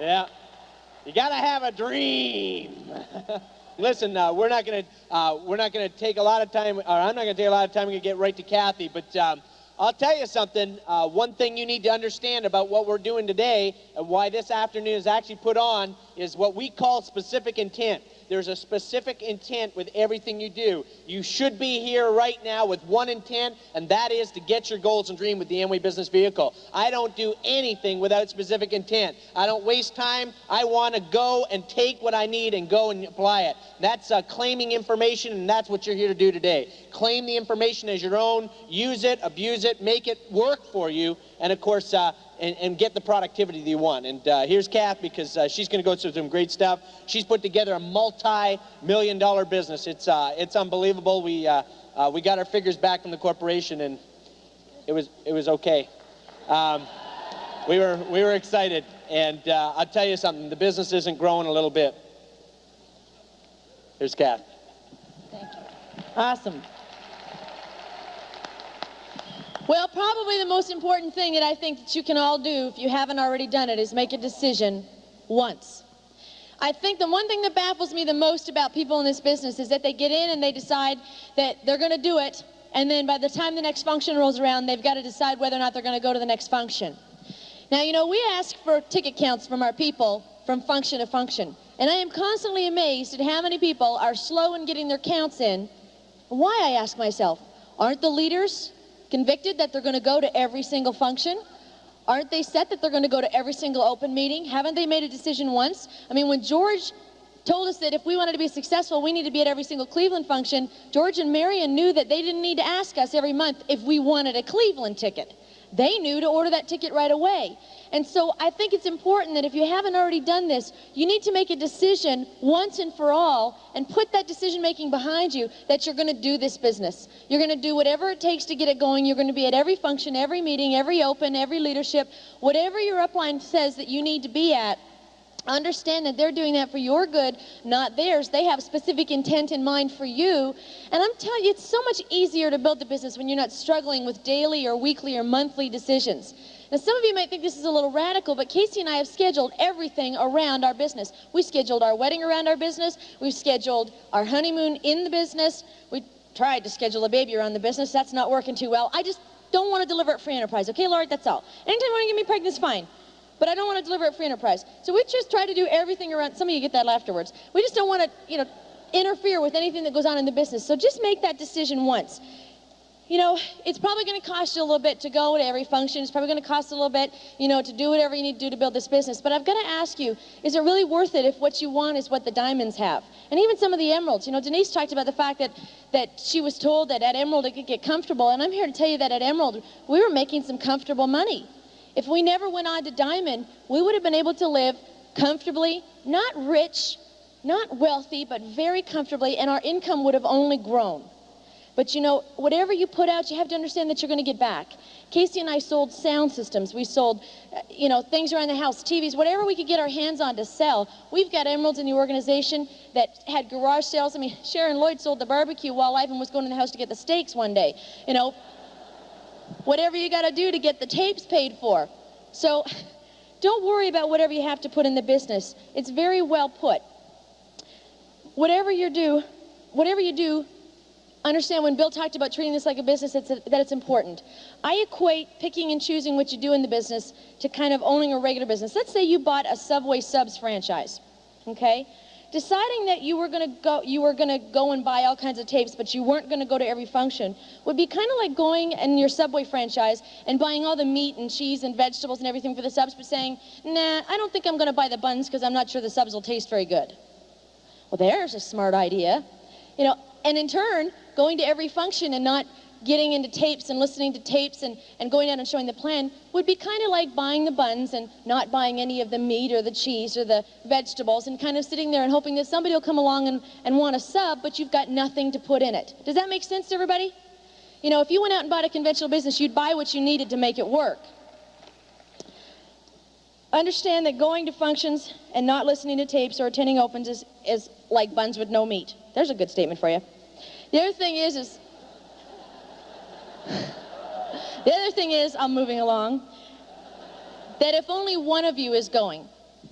Yeah. You got to have a dream. Listen, we're not going to take a lot of time, or I'm not going to take a lot of time to get right to Cathy, but I'll tell you something. One thing you need to understand about what we're doing today and why this afternoon is actually put on is what we call specific intent. There's a specific intent with everything you do. You should be here right now with one intent, and that is to get your goals and dream with the Amway Business Vehicle. I don't do anything without specific intent. I don't waste time. I want to go and take what I need and go and apply it. That's claiming information, and that's what you're here to do today. Claim the information as your own, use it, abuse it, make it work for you, and of course, and get the productivity that you want. And here's Kath, because she's going to go through some great stuff. She's put together a multi-million-dollar business. It's unbelievable. We got our figures back from the corporation, and it was okay. We were excited, and I'll tell you something. The business isn't growing a little bit. Here's Kath. Thank you. Awesome. Well, probably the most important thing that I think that you can all do, if you haven't already done it, is make a decision once. I think the one thing that baffles me the most about people in this business is that they get in and they decide that they're going to do it, and then by the time the next function rolls around, they've got to decide whether or not they're going to go to the next function. Now, you know, we ask for ticket counts from our people from function to function, and I am constantly amazed at how many people are slow in getting their counts in. Why, I ask myself? Aren't the leaders convicted that they're going to go to every single function? Aren't they set that they're going to go to every single open meeting? Haven't they made a decision once? I mean, when George told us that if we wanted to be successful, we need to be at every single Cleveland function, George and Marion knew that they didn't need to ask us every month if we wanted a Cleveland ticket. They knew to order that ticket right away. And so I think it's important that if you haven't already done this, you need to make a decision once and for all and put that decision making behind you that you're going to do this business. You're going to do whatever it takes to get it going. You're going to be at every function, every meeting, every open, every leadership, whatever your upline says that you need to be at. Understand that they're doing that for your good, not theirs. They have specific intent in mind for you. And I'm telling you, it's so much easier to build the business when you're not struggling with daily or weekly or monthly decisions. Now, some of you might think this is a little radical, but Casey and I have scheduled everything around our business. We scheduled our wedding around our business. We've scheduled our honeymoon in the business. We tried to schedule a baby around the business. That's not working too well. I just don't want to deliver it free enterprise. Okay, Lord, that's all. Anytime you want to get me pregnant, it's fine. But I don't want to deliver it free enterprise. So we just try to do everything around. Some of you get that afterwards. We just don't want to, interfere with anything that goes on in the business. So just make that decision once. You know, it's probably going to cost you a little bit to go to every function. It's probably going to cost a little bit, to do whatever you need to do to build this business. But I've got to ask you, is it really worth it if what you want is what the diamonds have? And even some of the emeralds. Denise talked about the fact that she was told that at Emerald it could get comfortable. And I'm here to tell you that at Emerald, we were making some comfortable money. If we never went on to Diamond, we would have been able to live comfortably, not rich, not wealthy, but very comfortably, and our income would have only grown. But whatever you put out, you have to understand that you're going to get back. Casey and I sold sound systems. We sold, things around the house, TVs, whatever we could get our hands on to sell. We've got emeralds in the organization that had garage sales. I mean, Sharon Lloyd sold the barbecue while Ivan was going to the house to get the steaks one day. Whatever you got to do to get the tapes paid for. So don't worry about whatever you have to put in the business. It's very well put. Whatever you do, understand when Bill talked about treating this like a business, that it's important. I equate picking and choosing what you do in the business to kind of owning a regular business. Let's say you bought a Subway Subs franchise, okay? Deciding that you were going to go and buy all kinds of tapes, but you weren't going to go to every function would be kind of like going in your Subway franchise and buying all the meat and cheese and vegetables and everything for the subs, but saying, nah, I don't think I'm going to buy the buns because I'm not sure the subs will taste very good. Well, there's a smart idea. And in turn, going to every function and not getting into tapes and listening to tapes and going out and showing the plan would be kind of like buying the buns and not buying any of the meat or the cheese or the vegetables and kind of sitting there and hoping that somebody will come along and want a sub, but you've got nothing to put in it. Does that make sense to everybody? If you went out and bought a conventional business, you'd buy what you needed to make it work. Understand that going to functions and not listening to tapes or attending opens is like buns with no meat. There's a good statement for you. The other thing is, I'm moving along, that if only one of you is going,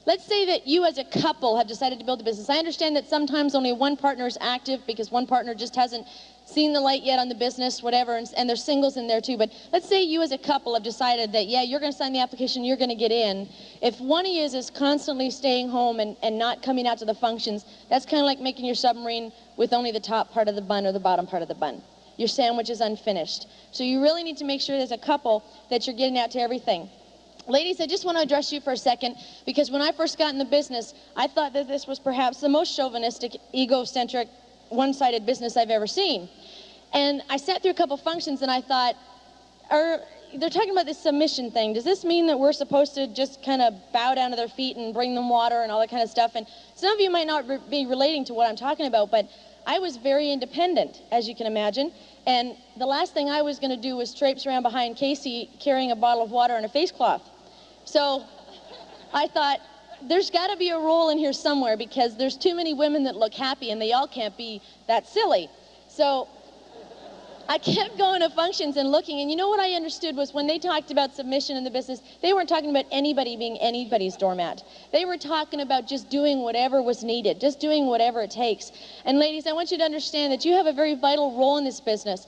Let's say that you as a couple have decided to build a business. I understand that sometimes only one partner is active because one partner just hasn't seen the light yet on the business, whatever, and there's singles in there too. But let's say you as a couple have decided that, yeah, you're going to sign the application, you're going to get in. If one of you is constantly staying home and not coming out to the functions, that's kind of like making your submarine with only the top part of the bun or the bottom part of the bun. Your sandwich is unfinished. So you really need to make sure as a couple that you're getting out to everything. Ladies, I just want to address you for a second, because when I first got in the business, I thought that this was perhaps the most chauvinistic, egocentric, one-sided business I've ever seen. And I sat through a couple functions and I thought, they're talking about this submission thing. Does this mean that we're supposed to just kind of bow down to their feet and bring them water and all that kind of stuff? And some of you might not be relating to what I'm talking about, but I was very independent, as you can imagine. And the last thing I was going to do was traipse around behind Casey carrying a bottle of water and a face cloth. So I thought, there's got to be a role in here somewhere, because there's too many women that look happy and they all can't be that silly. So I kept going to functions and looking, and you know what I understood was when they talked about submission in the business, they weren't talking about anybody being anybody's doormat. They were talking about just doing whatever was needed, just doing whatever it takes. And ladies, I want you to understand that you have a very vital role in this business.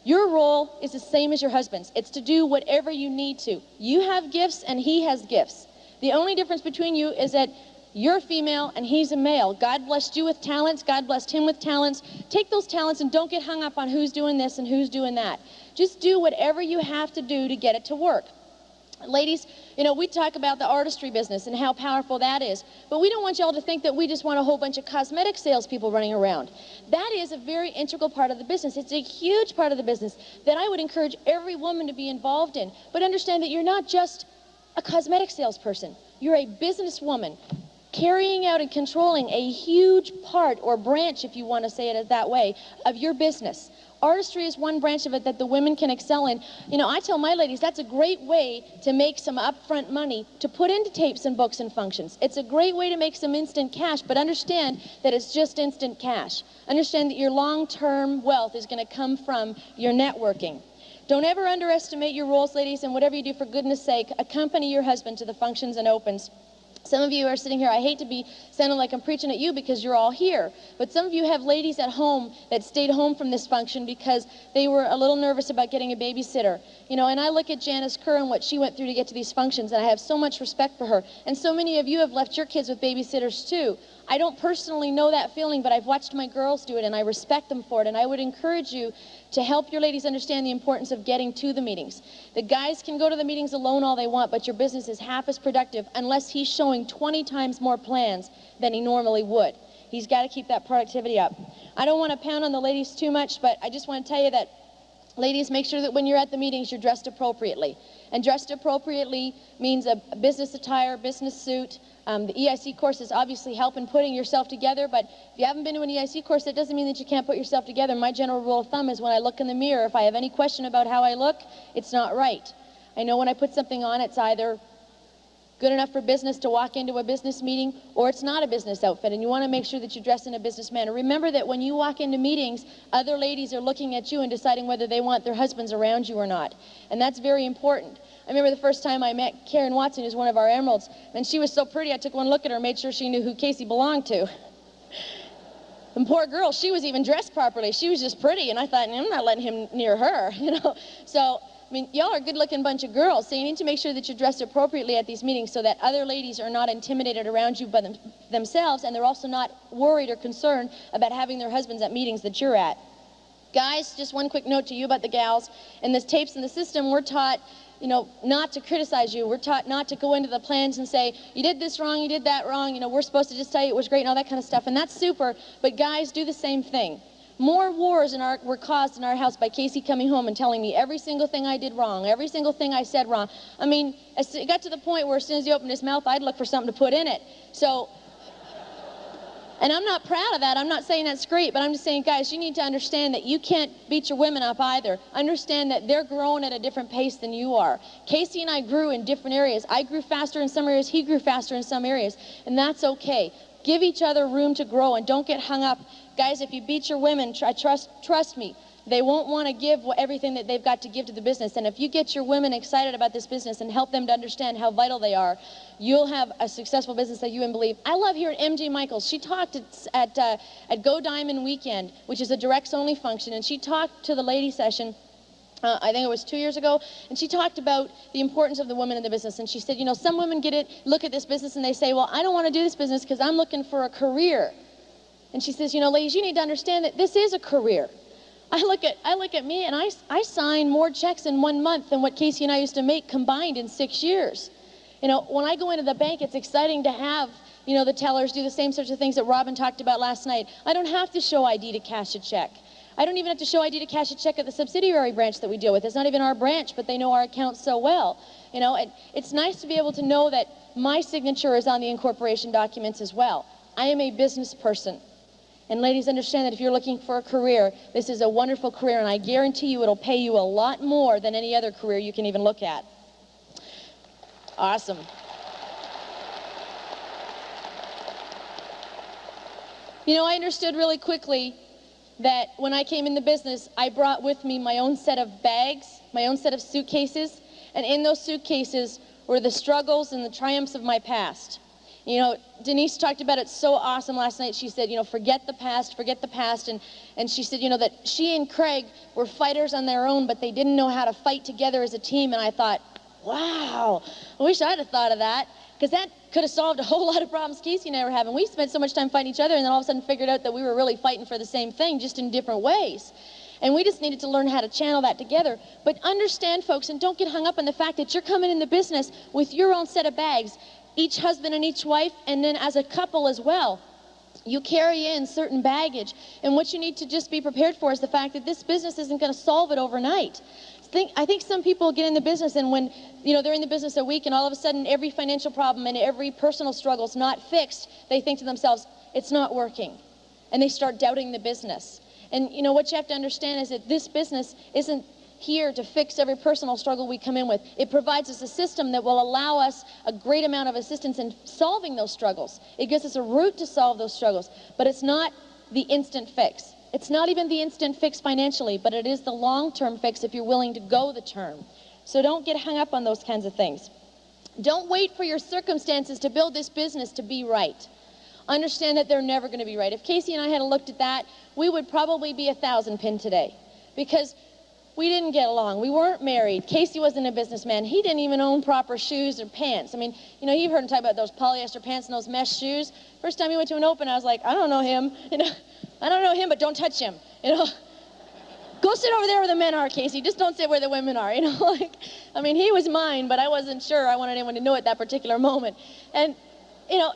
Your role is the same as your husband's. It's to do whatever you need to. You have gifts and he has gifts. The only difference between you is that you're female and he's a male. God blessed you with talents. God blessed him with talents. Take those talents and don't get hung up on who's doing this and who's doing that. Just do whatever you have to do to get it to work. Ladies, you know, we talk about the artistry business and how powerful that is, but we don't want y'all to think that we just want a whole bunch of cosmetic salespeople running around. That is a very integral part of the business. It's a huge part of the business that I would encourage every woman to be involved in. But understand that you're not just a cosmetic salesperson. You're a businesswoman carrying out and controlling a huge part or branch, if you want to say it that way, of your business. Artistry is one branch of it that the women can excel in. You know, I tell my ladies that's a great way to make some upfront money to put into tapes and books and functions. It's a great way to make some instant cash, but understand that it's just instant cash. Understand that your long-term wealth is going to come from your networking. Don't ever underestimate your roles, ladies, and whatever you do, for goodness sake, accompany your husband to the functions and opens. Some of you are sitting here, I hate to be sounding like I'm preaching at you because you're all here, but some of you have ladies at home that stayed home from this function because they were a little nervous about getting a babysitter. You know, and I look at Janice Kerr and what she went through to get to these functions, and I have so much respect for her. And so many of you have left your kids with babysitters too. I don't personally know that feeling, but I've watched my girls do it, and I respect them for it, and I would encourage you to help your ladies understand the importance of getting to the meetings. The guys can go to the meetings alone all they want, but your business is half as productive unless he's showing 20 times more plans than he normally would. He's got to keep that productivity up. I don't want to pound on the ladies too much, but I just want to tell you that, ladies, make sure that when you're at the meetings, you're dressed appropriately. And dressed appropriately means a business attire, business suit. The EIC courses obviously help in putting yourself together, but if you haven't been to an EIC course, that doesn't mean that you can't put yourself together. My general rule of thumb is when I look in the mirror, if I have any question about how I look, it's not right. I know when I put something on, it's either good enough for business to walk into a business meeting, or it's not a business outfit, and you want to make sure that you dress in a business manner. Remember that when you walk into meetings, other ladies are looking at you and deciding whether they want their husbands around you or not, and that's very important. I remember the first time I met Karen Watson, who's one of our emeralds, and she was so pretty, I took one look at her, made sure she knew who Casey belonged to. And poor girl, she was even dressed properly. She was just pretty, and I thought, I'm not letting him near her, you know. So, I mean, y'all are a good-looking bunch of girls, so you need to make sure that you're dressed appropriately at these meetings so that other ladies are not intimidated around you by themselves, and they're also not worried or concerned about having their husbands at meetings that you're at. Guys, just one quick note to you about the gals. In the tapes in the system, we're taught, you know, not to criticize you. We're taught not to go into the plans and say, you did this wrong, you did that wrong, you know, we're supposed to just tell you it was great and all that kind of stuff, and that's super, but guys, do the same thing. More wars were caused in our house by Casey coming home and telling me every single thing I did wrong, every single thing I said wrong. I mean, it got to the point where as soon as he opened his mouth, I'd look for something to put in it. So, and I'm not proud of that. I'm not saying that's great, but I'm just saying, guys, you need to understand that you can't beat your women up either. Understand that they're growing at a different pace than you are. Casey and I grew in different areas. I grew faster in some areas, he grew faster in some areas, and that's okay. Give each other room to grow and don't get hung up. Guys, if you beat your women, trust me, they won't want to give everything that they've got to give to the business. And if you get your women excited about this business and help them to understand how vital they are, you'll have a successful business that you wouldn't believe. I love hearing MJ Michaels. She talked at Go Diamond Weekend, which is a directs-only function, and she talked to the lady session, I think it was 2 years ago, and she talked about the importance of the women in the business. And she said, you know, some women look at this business and they say, well, I don't want to do this business because I'm looking for a career. And she says, you know, ladies, you need to understand that this is a career. I look at me, and I sign more checks in 1 month than what Casey and I used to make combined in 6 years. You know, when I go into the bank, it's exciting to have, you know, the tellers do the same sorts of things that Robin talked about last night. I don't have to show ID to cash a check. I don't even have to show ID to cash a check at the subsidiary branch that we deal with. It's not even our branch, but they know our accounts so well. You know, it's nice to be able to know that my signature is on the incorporation documents as well. I am a business person. And ladies, understand that if you're looking for a career, this is a wonderful career, and I guarantee you it'll pay you a lot more than any other career you can even look at. Awesome. You know, I understood really quickly that when I came in the business, I brought with me my own set of bags, my own set of suitcases, and in those suitcases were the struggles and the triumphs of my past. You know, Denise talked about it so awesome last night. She said, you know, forget the past, and she said, you know, that she and Craig were fighters on their own, but they didn't know how to fight together as a team. And I thought, wow, I wish I'd have thought of that, because that could have solved a whole lot of problems Casey and I were having. We spent so much time fighting each other, and then all of a sudden figured out that we were really fighting for the same thing, just in different ways. And we just needed to learn how to channel that together. But understand, folks, and don't get hung up on the fact that you're coming in the business with your own set of bags, each husband and each wife, and then as a couple as well. You carry in certain baggage, and what you need to just be prepared for is the fact that this business isn't going to solve it overnight. I think some people get in the business, and when, you know, they're in the business a week and all of a sudden every financial problem and every personal struggle is not fixed, they think to themselves, it's not working, and they start doubting the business. And you know what you have to understand is that this business isn't here to fix every personal struggle we come in with. It provides us a system that will allow us a great amount of assistance in solving those struggles. It gives us a route to solve those struggles, but it's not the instant fix. It's not even the instant fix financially, but it is the long-term fix if you're willing to go the term. So don't get hung up on those kinds of things. Don't wait for your circumstances to build this business to be right. Understand that they're never going to be right. If Casey and I had looked at that, we would probably be 1,000 pinned today, because we didn't get along. We weren't married. Casey wasn't a businessman. He didn't even own proper shoes or pants. I mean, you know, you've heard him talk about those polyester pants and those mesh shoes. First time he went to an open, I was like, I don't know him. You know, I don't know him, but don't touch him. You know, go sit over there where the men are, Casey. Just don't sit where the women are. You know, like, I mean, he was mine, but I wasn't sure I wanted anyone to know at that particular moment. And, you know,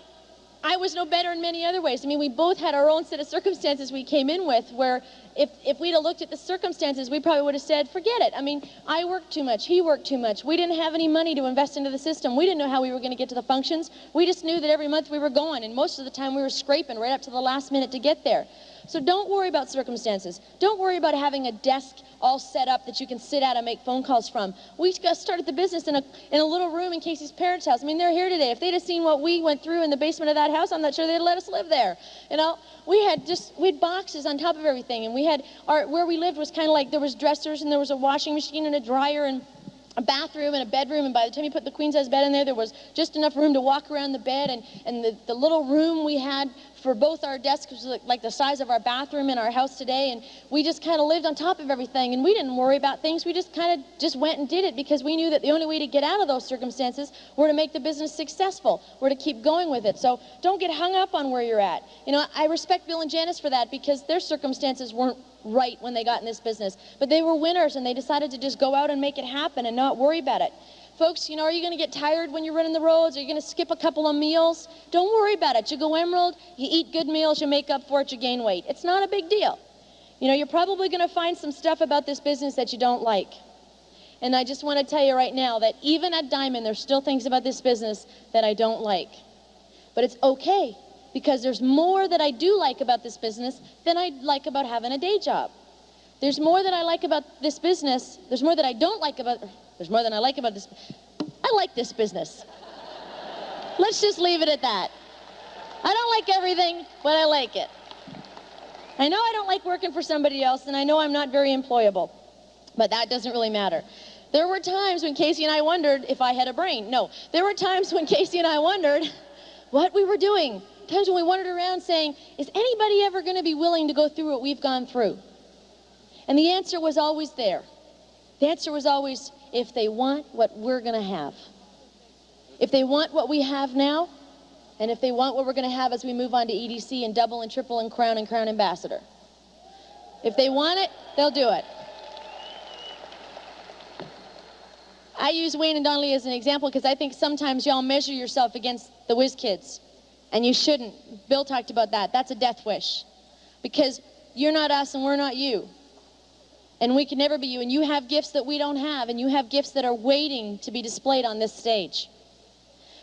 I was no better in many other ways. I mean, we both had our own set of circumstances we came in with, where if we'd have looked at the circumstances, we probably would have said, forget it. I mean, I worked too much, he worked too much. We didn't have any money to invest into the system. We didn't know how we were going to get to the functions. We just knew that every month we were going, and most of the time we were scraping right up to the last minute to get there. So don't worry about circumstances. Don't worry about having a desk all set up that you can sit at and make phone calls from. We got started the business in a little room in Casey's parents' house. I mean, they're here today. If they'd have seen what we went through in the basement of that house, I'm not sure they'd let us live there. You know, we had boxes on top of everything, and we had where we lived was kind of like there was dressers and there was a washing machine and a dryer and a bathroom and a bedroom, and by the time you put the queen size bed in there, there was just enough room to walk around the bed, and the little room we had for both our desks was like the size of our bathroom in our house today, and we just kind of lived on top of everything, and we didn't worry about things. We just kind of just went and did it, because we knew that the only way to get out of those circumstances were to make the business successful, were to keep going with it. So don't get hung up on where you're at. You know, I respect Bill and Janice for that, because their circumstances weren't right when they got in this business, but they were winners, and they decided to just go out and make it happen and not worry about it. Folks, you know, are you going to get tired when you're running the roads? Are you going to skip a couple of meals? Don't worry about it. You go Emerald, you eat good meals, you make up for it, you gain weight. It's not a big deal. You know, you're probably going to find some stuff about this business that you don't like. And I just want to tell you right now that even at Diamond, there's still things about this business that I don't like. But it's okay, because there's more that I do like about this business than I like about having a day job. There's more that I like about this business. There's more that I don't like about, there's more than I like about this. I like this business. Let's just leave it at that. I don't like everything, but I like it. I know I don't like working for somebody else, and I know I'm not very employable, but that doesn't really matter. There were times when Casey and I wondered if I had a brain. No, there were times when Casey and I wondered what we were doing. Times when we wandered around saying, is anybody ever going to be willing to go through what we've gone through? And the answer was always there. The answer was always, if they want what we're going to have. If they want what we have now, and if they want what we're going to have as we move on to EDC and double and triple and crown ambassador. If they want it, they'll do it. I use Wayne and Donnelly as an example because I think sometimes y'all measure yourself against the whiz kids. And you shouldn't. Bill talked about that. That's a death wish. Because you're not us and we're not you. And we can never be you. And you have gifts that we don't have. And you have gifts that are waiting to be displayed on this stage.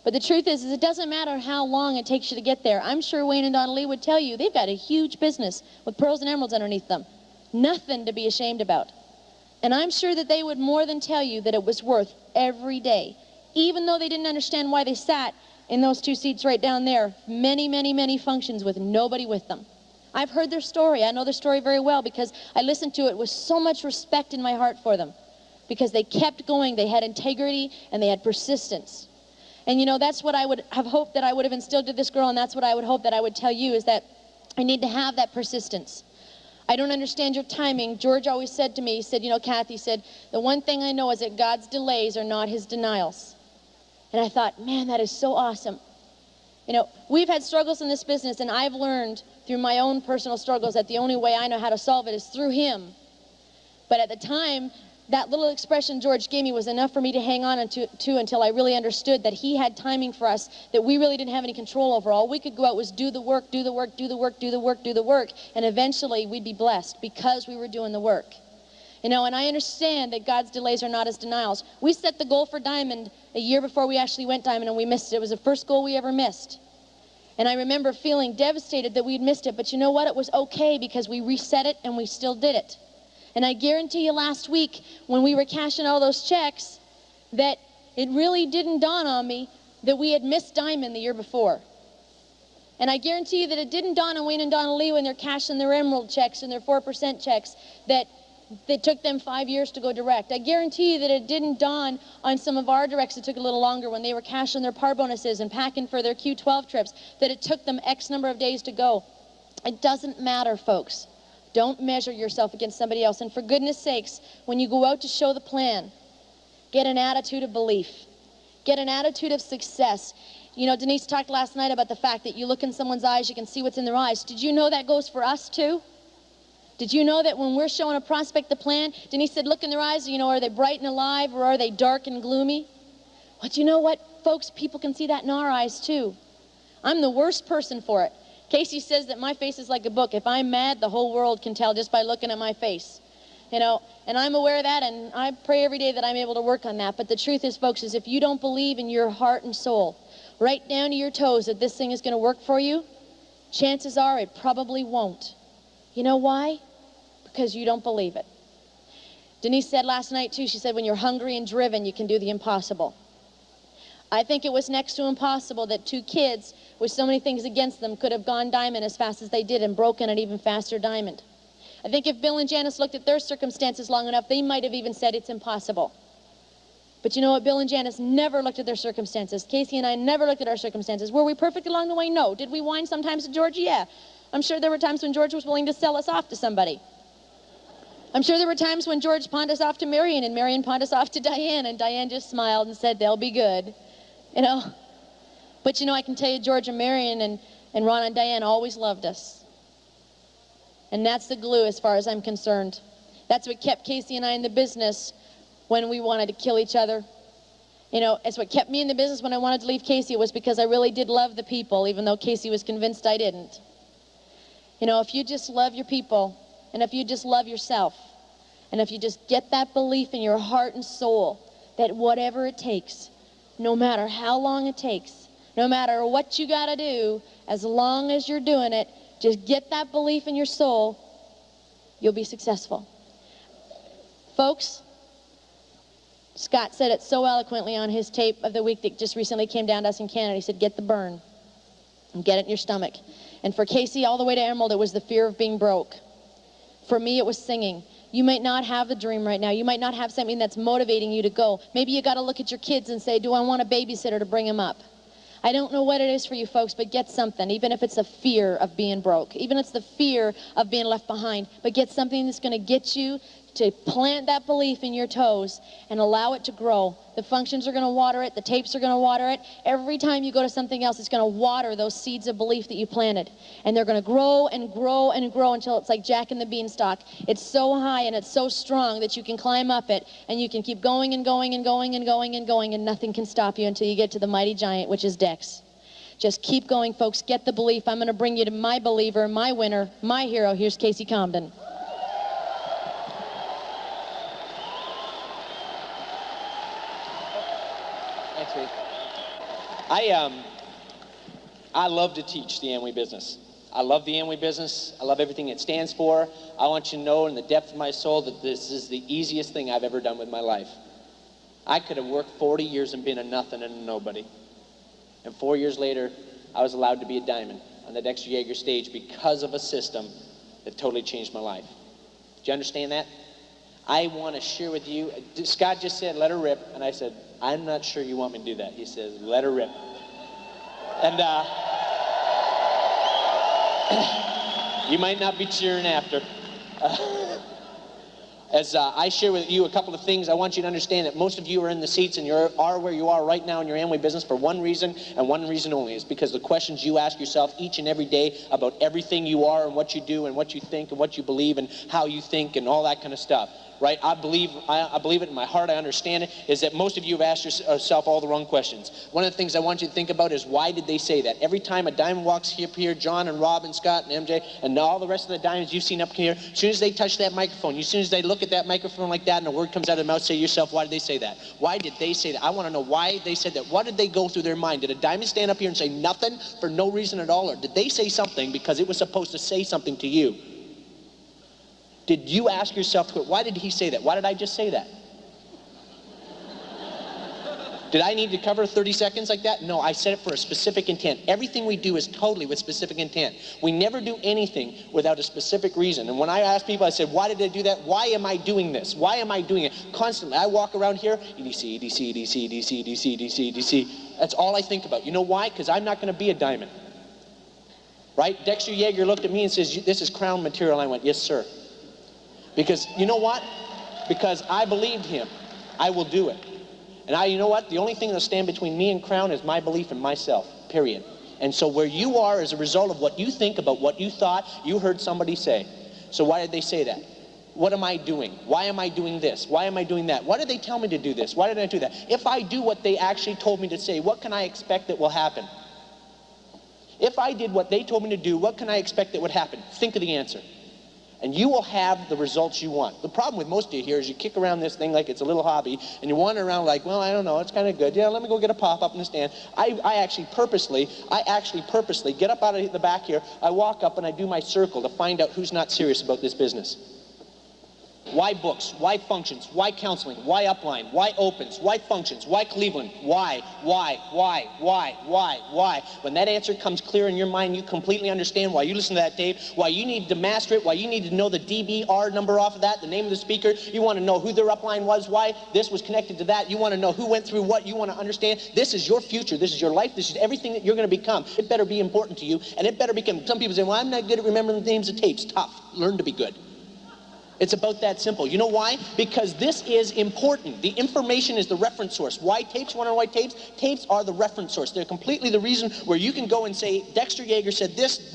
But the truth is it doesn't matter how long it takes you to get there. I'm sure Wayne and Donnelly would tell you they've got a huge business with pearls and emeralds underneath them. Nothing to be ashamed about. And I'm sure that they would more than tell you that it was worth every day. Even though they didn't understand why they sat in those two seats right down there, many functions with nobody with them. I've heard their story. I know their story very well because I listened to it with so much respect in my heart for them. Because they kept going, they had integrity, and they had persistence. And you know, that's what I would have hoped that I would have instilled to this girl, and that's what I would hope that I would tell you, is that I need to have that persistence. I don't understand your timing. George always said to me, he said, you know, Cathy said, the one thing I know is that God's delays are not his denials. And I thought, man, that is so awesome. You know, we've had struggles in this business, and I've learned through my own personal struggles that the only way I know how to solve it is through him. But at the time, that little expression George gave me was enough for me to hang on to until I really understood that he had timing for us that we really didn't have any control over. All we could go out was do the work, do the work, do the work, do the work, do the work, and eventually we'd be blessed because we were doing the work. You know, and I understand that God's delays are not his denials. We set the goal for Diamond a year before we actually went Diamond, and we missed it. It was the first goal we ever missed. And I remember feeling devastated that we'd missed it, but you know what? It was okay because we reset it and we still did it. And I guarantee you last week when we were cashing all those checks that it really didn't dawn on me that we had missed Diamond the year before. And I guarantee you that it didn't dawn on Wayne and Donnelly when they're cashing their emerald checks and their 4% checks that it took them 5 years to go direct. I guarantee you that it didn't dawn on some of our directs that took a little longer when they were cashing their par bonuses and packing for their Q12 trips, that it took them X number of days to go. It doesn't matter, folks. Don't measure yourself against somebody else. And for goodness sakes, when you go out to show the plan, get an attitude of belief. Get an attitude of success. You know, Denise talked last night about the fact that you look in someone's eyes, you can see what's in their eyes. Did you know that goes for us too? Did you know that when we're showing a prospect the plan, Denise said, look in their eyes, you know, are they bright and alive or are they dark and gloomy? But you know what, folks, people can see that in our eyes too. I'm the worst person for it. Casey says that my face is like a book. If I'm mad, the whole world can tell just by looking at my face. You know, and I'm aware of that, and I pray every day that I'm able to work on that. But the truth is, folks, is if you don't believe in your heart and soul, right down to your toes, that this thing is going to work for you, chances are it probably won't. You know why? Because you don't believe it. Denise said last night, too, she said, when you're hungry and driven, you can do the impossible. I think it was next to impossible that two kids with so many things against them could have gone Diamond as fast as they did and broken an even faster Diamond. I think if Bill and Janice looked at their circumstances long enough, they might have even said it's impossible. But you know what? Bill and Janice never looked at their circumstances. Casey and I never looked at our circumstances. Were we perfect along the way? No. Did we whine sometimes to George? Yeah. I'm sure there were times when George was willing to sell us off to somebody. I'm sure there were times when George pawned us off to Marion and Marion pawned us off to Diane, and Diane just smiled and said, they'll be good. You know? But you know, I can tell you George and Marion and Ron and Diane always loved us. And that's the glue as far as I'm concerned. That's what kept Casey and I in the business when we wanted to kill each other. You know, it's what kept me in the business when I wanted to leave Casey. It was because I really did love the people, even though Casey was convinced I didn't. You know, if you just love your people, and if you just love yourself, and if you just get that belief in your heart and soul that whatever it takes, no matter how long it takes, no matter what you got to do, as long as you're doing it, just get that belief in your soul, you'll be successful. Folks, Scott said it so eloquently on his tape of the week that just recently came down to us in Canada. He said, get the burn and get it in your stomach. And for Casey, all the way to Emerald, it was the fear of being broke. For me, it was singing. You might not have a dream right now. You might not have something that's motivating you to go. Maybe you got to look at your kids and say, do I want a babysitter to bring them up? I don't know what it is for you folks, but get something, even if it's a fear of being broke, even if it's the fear of being left behind, but get something that's going to get you to plant that belief in your toes and allow it to grow. The functions are going to water it. The tapes are going to water it. Every time you go to something else, it's going to water those seeds of belief that you planted. And they're going to grow and grow and grow until it's like Jack and the Beanstalk. It's so high and it's so strong that you can climb up it and you can keep going and going and going and going and going, and nothing can stop you until you get to the mighty giant, which is Dex. Just keep going, folks. Get the belief. I'm going to bring you to my believer, my winner, my hero. Here's Casey Combden. I love to teach the Amway business. I love the Amway business. I love everything it stands for. I want you to know in the depth of my soul that this is the easiest thing I've ever done with my life. I could have worked 40 years and been a nothing and a nobody. And 4 years later, I was allowed to be a diamond on the Dexter Yeager stage because of a system that totally changed my life. Do you understand that? I want to share with you, Scott just said, let her rip. And I said, I'm not sure you want me to do that. He says, let her rip. And you might not be cheering after. As I share with you a couple of things, I want you to understand that most of you are in the seats and you are where you are right now in your Amway business for one reason and one reason only. It's because the questions you ask yourself each and every day about everything you are and what you do and what you think and what you believe and how you think and all that kind of stuff. Right? I believe it in my heart, I understand it, is that most of you have asked yourself all the wrong questions. One of the things I want you to think about is why did they say that? Every time a diamond walks up here, John and Rob and Scott and MJ and all the rest of the diamonds you've seen up here, as soon as they touch that microphone, as soon as they look at that microphone like that and a word comes out of their mouth, say to yourself, why did they say that? Why did they say that? I want to know why they said that. What did they go through their mind? Did a diamond stand up here and say nothing for no reason at all? Or did they say something because it was supposed to say something to you? Did you ask yourself, why did he say that? Why did I just say that? Did I need to cover 30 seconds like that? No, I said it for a specific intent. Everything we do is totally with specific intent. We never do anything without a specific reason. And when I ask people, I said, why did I do that? Why am I doing this? Why am I doing it? Constantly. I walk around here, EDC, EDC, EDC, EDC, EDC, EDC, EDC. That's all I think about. You know why? Because I'm not going to be a diamond. Right? Dexter Yeager looked at me and says, this is crown material. I went, yes, sir. Because, you know what? Because I believed him. I will do it. And you know what? The only thing that'll stand between me and crown is my belief in myself, period. And so where you are is a result of what you think about what you thought you heard somebody say. So why did they say that? What am I doing? Why am I doing this? Why am I doing that? Why did they tell me to do this? Why did I do that? If I do what they actually told me to say, what can I expect that will happen? If I did what they told me to do, what can I expect that would happen? Think of the answer. And you will have the results you want. The problem with most of you here is you kick around this thing like it's a little hobby, and you wander around like, well, I don't know, it's kind of good. Yeah, let me go get a pop-up in the stand. I actually purposely get up out of the back here, I walk up and I do my circle to find out who's not serious about this business. Why books? Why functions? Why counseling? Why upline? Why opens? Why functions? Why Cleveland? Why? When that answer comes clear in your mind, you completely understand why you listen to that tape, why you need to master it, why you need to know the DBR number off of that, the name of the speaker. You want to know who their upline was, why this was connected to that. You want to know who went through what. You want to understand this is your future. This is your life. This is everything that you're going to become. It better be important to you, and it better become. Some people say, well, I'm not good at remembering the names of tapes. Tough. Learn to be good. It's about that simple. You know why? Because this is important. The information is the reference source. Why tapes? You want to know why tapes? Tapes are the reference source. They're completely the reason where you can go and say, Dexter Yeager said this,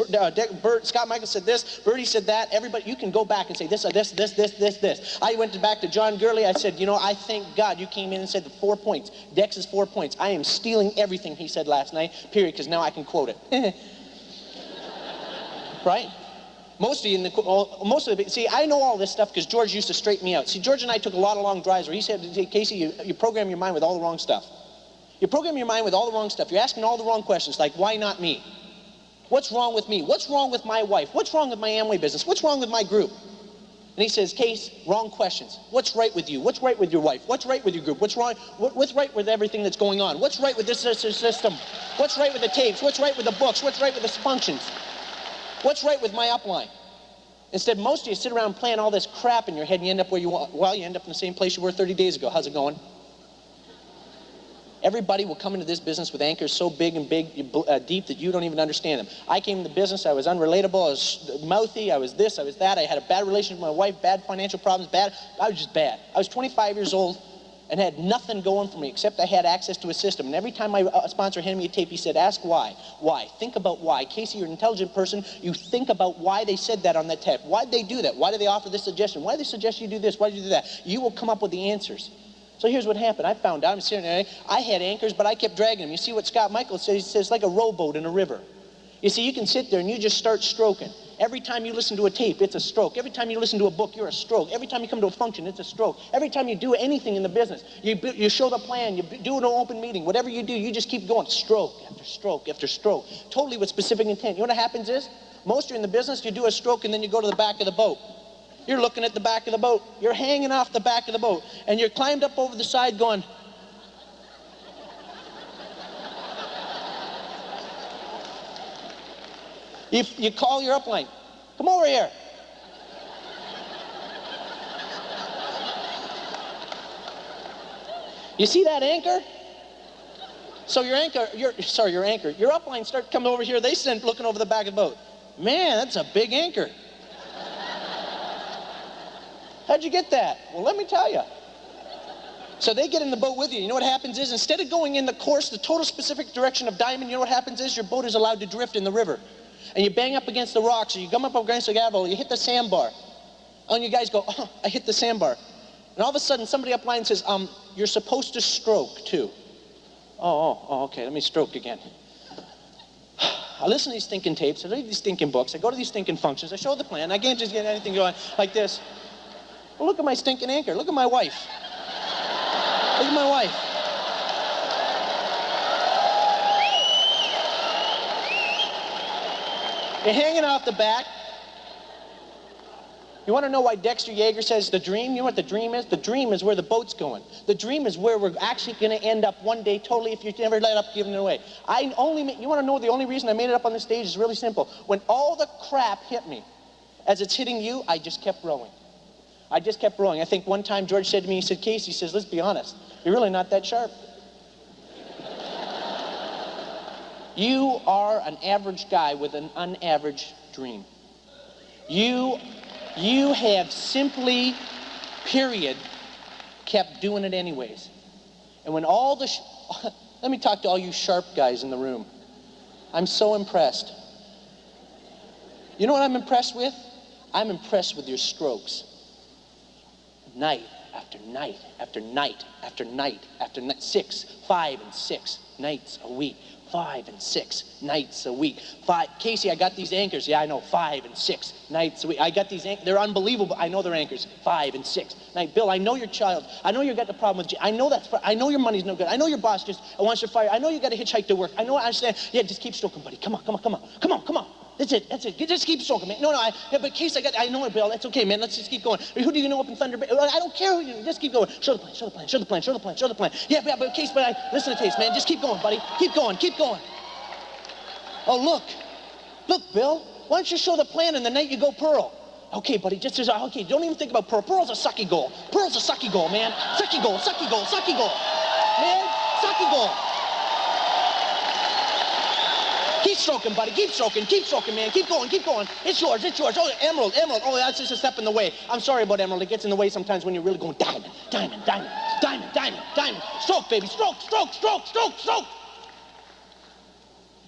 Scott Michael said this, Bertie said that. Everybody, you can go back and say this. I went back to John Gurley. I said, you know, I thank God you came in and said the 4 points. Dex is 4 points. I am stealing everything he said last night, period, because now I can quote it. Right? Most of it, see, I know all this stuff because George used to straighten me out. See, George and I took a lot of long drives where he said, Casey, you program your mind with all the wrong stuff. You program your mind with all the wrong stuff. You're asking all the wrong questions, like, why not me? What's wrong with me? What's wrong with my wife? What's wrong with my Amway business? What's wrong with my group? And he says, Case, wrong questions. What's right with you? What's right with your wife? What's right with your group? What's wrong? What's right with everything that's going on? What's right with this system? What's right with the tapes? What's right with the books? What's right with the functions? What's right with my upline? Instead, most of you sit around playing all this crap in your head and you end up where you want. Well, you end up in the same place you were 30 days ago. How's it going? Everybody will come into this business with anchors so big and deep that you don't even understand them. I came into the business, I was unrelatable, I was mouthy, I was this, I was that. I had a bad relationship with my wife, bad financial problems, I was just bad. I was 25 years old and had nothing going for me except I had access to a system. And every time my sponsor handed me a tape, he said, ask why. Why? Think about why. Casey, you're an intelligent person. You think about why they said that on that tape. Why did they do that? Why did they offer this suggestion? Why did they suggest you do this? Why did you do that? You will come up with the answers. So here's what happened. I found out, I'm sitting there, I had anchors, but I kept dragging them. You see what Scott Michael says? He says, like a rowboat in a river. You see, you can sit there and you just start stroking. Every time you listen to a tape, it's a stroke. Every time you listen to a book, you're a stroke. Every time you come to a function, it's a stroke. Every time you do anything in the business, you show the plan, you do an open meeting, whatever you do, you just keep going, stroke after stroke after stroke, totally with specific intent. You know what happens is, most of you in the business, you do a stroke and then you go to the back of the boat. You're looking at the back of the boat. You're hanging off the back of the boat. And you're climbed up over the side going, you call your upline, come over here. You see that anchor? So your upline starts coming over here. They send looking over the back of the boat. Man, that's a big anchor. How'd you get that? Well, let me tell you. So they get in the boat with you. You know what happens is, instead of going in the course, the total specific direction of diamond, you know what happens is, your boat is allowed to drift in the river. And you bang up against the rocks, or you come up against the gavel, you hit the sandbar. And you guys go, oh, I hit the sandbar. And all of a sudden, somebody upline says, you're supposed to stroke, too. Oh, okay, let me stroke again. I listen to these stinking tapes, I read these stinking books, I go to these stinking functions, I show the plan, I can't just get anything going like this. Well, look at my stinking anchor. Look at my wife. Look at my wife. You're hanging off the back. You want to know why Dexter Yeager says the dream? You know what the dream is? The dream is where the boat's going. The dream is where we're actually going to end up one day totally if you never let up giving it away. You want to know the only reason I made it up on the stage is really simple. When all the crap hit me, as it's hitting you, I just kept rowing. I just kept rowing. I think one time George said to me, he said, Casey, he says, let's be honest, you're really not that sharp. You are an average guy with an unaverage dream. You have simply, period, kept doing it anyways. And when all the, let me talk to all you sharp guys in the room. I'm so impressed. You know what I'm impressed with? I'm impressed with your strokes. Night after night after night after night after night, 5 and 6 nights a week. 5 and 6 nights a week. Casey, I got these anchors. Yeah, I know, 5 and 6 nights a week. I got these anchors. They're unbelievable. I know they're anchors. 5 and 6 nights. Bill, I know your child. I know you got the problem with. I know your money's no good. I know your boss just wants to fire. I know you got to hitchhike to work. I understand. Yeah, just keep stroking, buddy. Come on. That's it. Just keep stroking, man. No, but Casey, I know it, Bill. That's okay, man. Let's just keep going. Who do you know up in Thunder Bay? I don't care who you know. Just keep going. Show the plan. Yeah, but Casey, listen to Casey, man. Just keep going, buddy. Keep going. Oh, look, Bill. Why don't you show the plan and the night you go Pearl? Okay, buddy, okay, don't even think about Pearl. Pearl's a sucky goal. Man. Sucky goal. Man, sucky goal. Keep stroking, buddy. Keep stroking, man. Keep going. It's yours. Oh, Emerald. Oh, that's just a step in the way. I'm sorry about Emerald. It gets in the way sometimes when you're really going diamond. Stroke, baby. Stroke.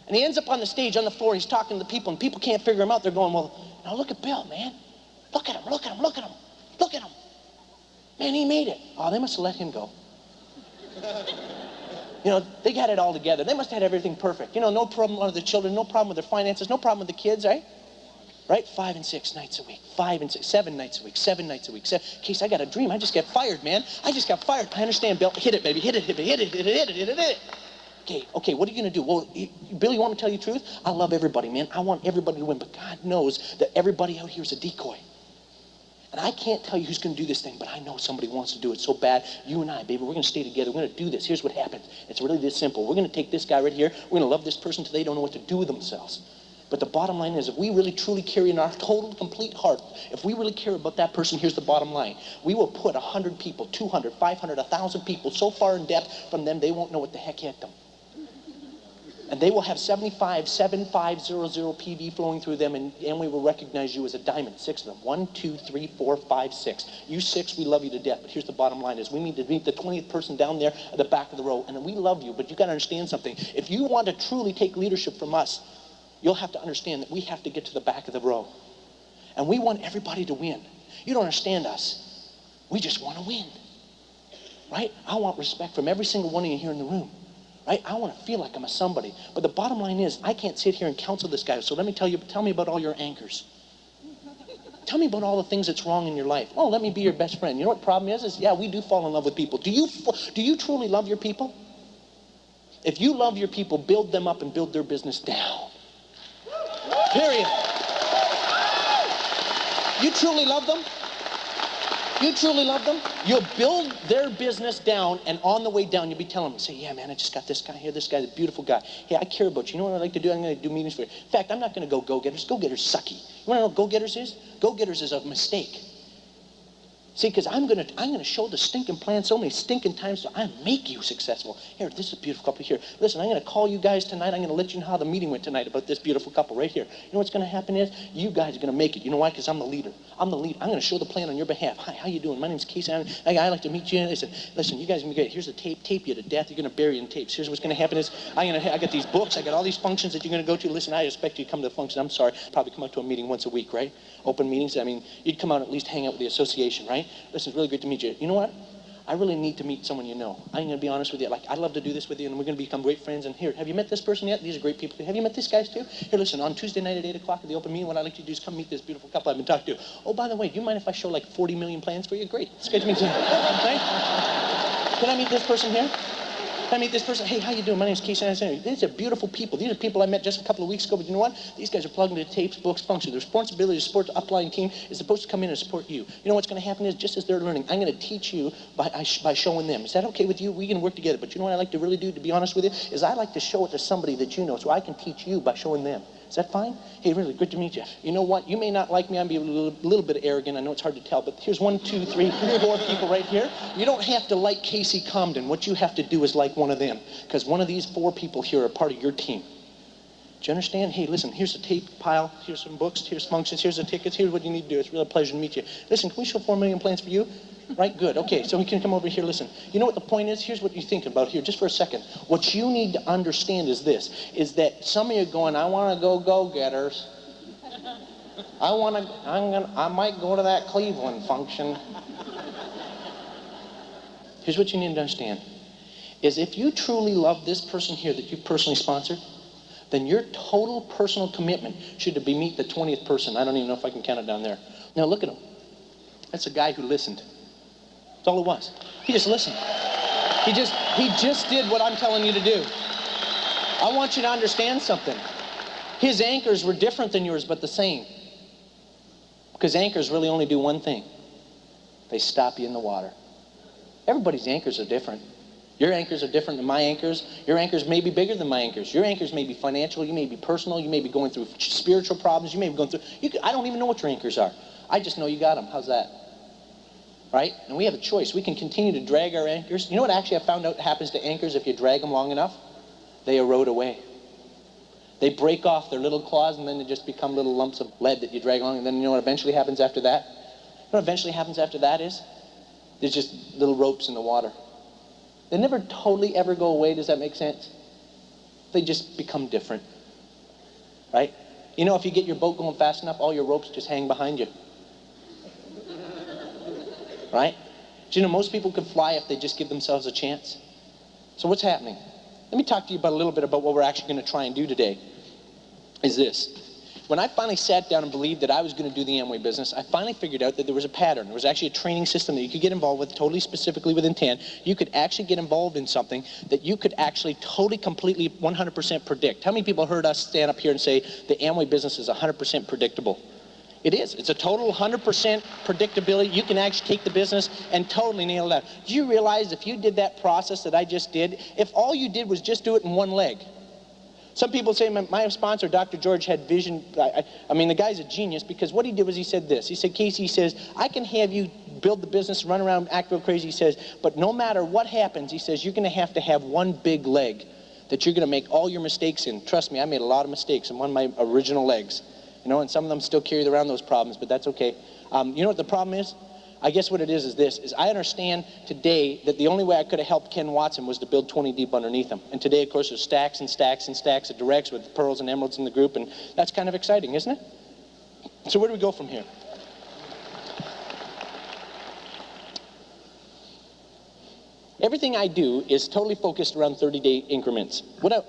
And he ends up on the stage on the floor. He's talking to the people, and people can't figure him out. They're going, well, now look at Bill, man. Look at him. Man, he made it. Oh, they must have let him go. You know, they got it all together. They must have had everything perfect. You know, no problem with the children, no problem with their finances, no problem with the kids, right? Right? 5 and 6 nights a week. 5 and 6, 7 nights a week. 7 nights a week. Case, I got a dream. I just got fired, man. I understand, Bill. Hit it, baby. Hit it. Okay, what are you going to do? Well, Bill, you want me to tell you the truth? I love everybody, man. I want everybody to win, but God knows that everybody out here is a decoy. And I can't tell you who's going to do this thing, but I know somebody wants to do it so bad. You and I, baby, we're going to stay together. We're going to do this. Here's what happens. It's really this simple. We're going to take this guy right here. We're going to love this person until they don't know what to do with themselves. But the bottom line is, if we really truly carry in our total, complete heart, if we really care about that person, here's the bottom line. We will put 100 people, 200, 500, 1,000 people so far in depth from them, they won't know what the heck hit them. And they will have 7500 PV flowing through them, and we will recognize you as a diamond. 6 of them. 1, 2, 3, 4, 5, 6. You 6, we love you to death. But here's the bottom line is, we need to meet the 20th person down there at the back of the row. And we love you, but you got to understand something. If you want to truly take leadership from us, you'll have to understand that we have to get to the back of the row. And we want everybody to win. You don't understand us. We just want to win. Right? I want respect from every single one of you here in the room. Right? I want to feel like I'm a somebody. But the bottom line is, I can't sit here and counsel this guy. So let me tell me about all your anchors. Tell me about all the things that's wrong in your life. Oh, let me be your best friend. You know what the problem is yeah, we do fall in love with people. Do you truly love your people? If you love your people, build them up and build their business down. Period. You truly love them? You truly love them? You'll build their business down, and on the way down, you'll be telling them, say, yeah, man, I just got this guy here, this guy's a beautiful guy. Hey, I care about you. You know what I like to do? I'm going to do meetings for you. In fact, I'm not going to go go-getters. Go-getters sucky. You want to know what go-getters is? Go-getters is a mistake. See, because I'm gonna show the stinking plan so many stinking times so I make you successful. Here, this is a beautiful couple here. Listen, I'm gonna call you guys tonight. I'm gonna let you know how the meeting went tonight about this beautiful couple right here. You know what's gonna happen is you guys are gonna make it. You know why? Because I'm the leader. I'm the leader. I'm gonna show the plan on your behalf. Hi, how you doing? My name's Casey. I'd like to meet you. Listen, you guys are gonna be great. Here's a tape you to death. You're gonna bury in tapes. Here's what's gonna happen is I got these books. I got all these functions that you're gonna go to. Listen, I expect you to come to the function. I'm sorry. Probably come out to a meeting once a week, right? Open meetings. I mean, you'd come out at least hang out with the association, right? Listen, it's really great to meet you. You know what? I really need to meet someone you know. I'm going to be honest with you. Like, I'd love to do this with you, and we're going to become great friends. And here, have you met this person yet? These are great people. Have you met these guys too? Here, listen, on Tuesday night at 8 o'clock at the open meeting, what I'd like you to do is come meet this beautiful couple I've been talking to. Oh, by the way, do you mind if I show like 40 million plans for you? Great. It's good to meet you. Right? Can I meet this person here? Can I meet this person? Hey, how you doing? My name's Casey. These are beautiful people. These are people I met just a couple of weeks ago. But you know what? These guys are plugged into tapes, books, functions. The responsibility to support the upline team is supposed to come in and support you. You know what's going to happen is, just as they're learning, I'm going to teach you by showing them. Is that okay with you? We can work together. But you know what I like to really do, to be honest with you, is I like to show it to somebody that you know, so I can teach you by showing them. Is that fine? Hey, really, good to meet you. You know what? You may not like me. I'm being a little bit arrogant. I know it's hard to tell, but here's 1, 2, 3, 4 people right here. You don't have to like Casey Combden. What you have to do is like one of them, because one of these 4 people here are part of your team. Do you understand? Hey, listen, here's a tape pile. Here's some books. Here's functions. Here's the tickets. Here's what you need to do. It's really a pleasure to meet you. Listen, can we show 4 million plans for you? Right? Good. Okay, so we can come over here. Listen, you know what the point is? Here's what you're thinking about here, just for a second. What you need to understand is this, is that some of you are going, I want to go-getters. I might go to that Cleveland function. Here's what you need to understand, is if you truly love this person here that you personally sponsored, then your total personal commitment should be meet the 20th person. I don't even know if I can count it down there. Now look at him. That's a guy who listened. That's all it was. He just listened. He just did what I'm telling you to do. I want you to understand something. His anchors were different than yours, but the same. Because anchors really only do one thing. They stop you in the water. Everybody's anchors are different. Your anchors are different than my anchors. Your anchors may be bigger than my anchors. Your anchors may be financial. You may be personal. You may be going through spiritual problems. You may be going through... I don't even know what your anchors are. I just know you got them. How's that? Right? And we have a choice. We can continue to drag our anchors. You know what actually I found out happens to anchors if you drag them long enough? They erode away. They break off their little claws, and then they just become little lumps of lead that you drag along. And then you know what eventually happens after that? You know what eventually happens after that is? There's just little ropes in the water. They never totally ever go away. Does that make sense? They just become different. Right? You know, if you get your boat going fast enough, all your ropes just hang behind you. Right? Do you know most people could fly if they just give themselves a chance? So what's happening? Let me talk to you about a little bit about what we're actually going to try and do today. Is this. When I finally sat down and believed that I was going to do the Amway business, I finally figured out that there was a pattern. There was actually a training system that you could get involved with, totally specifically with intent. You could actually get involved in something that you could actually totally, completely, 100% predict. How many people heard us stand up here and say the Amway business is 100% predictable? It is. It's a total 100% predictability. You can actually take the business and totally nail it out. Do you realize if you did that process that I just did, if all you did was just do it in one leg, Some people say my sponsor, Dr. George, had vision. I mean, the guy's a genius, because what he did was he said this. He said, Casey, he says, I can have you build the business, run around, act real crazy, he says, but no matter what happens, he says, you're going to have one big leg that you're going to make all your mistakes in. Trust me, I made a lot of mistakes in one of my original legs. You know, and some of them still carry around those problems, but that's okay. You know what the problem is? I guess what it is this, is I understand today that the only way I could have helped Ken Watson was to build 20 deep underneath him. And today, of course, there's stacks and stacks and stacks of directs with pearls and emeralds in the group, and that's kind of exciting, isn't it? So where do we go from here? Everything I do is totally focused around 30-day increments. Let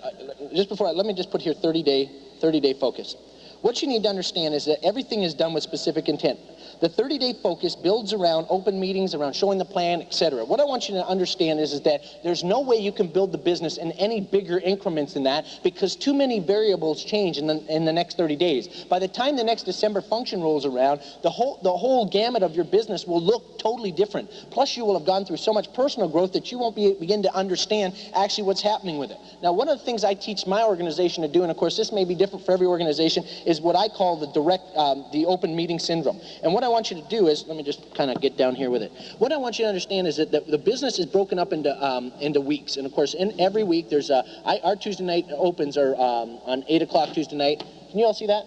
me just put here 30-day focus. What you need to understand is that everything is done with specific intent. The 30-day focus builds around open meetings, around showing the plan, etc. What I want you to understand is that there's no way you can build the business in any bigger increments than that, because too many variables change in the next 30 days. By the time the next December function rolls around, the whole gamut of your business will look totally different. Plus, you will have gone through so much personal growth that you won't begin to understand actually what's happening with it. Now, one of the things I teach my organization to do, and of course this may be different for every organization, is what I call the open meeting syndrome. And what I want you to do is, let me just kind of get down here with it. What I want you to understand is that the business is broken up into weeks. And of course, in every week, there's our Tuesday night opens are on 8 o'clock Tuesday night. Can you all see that?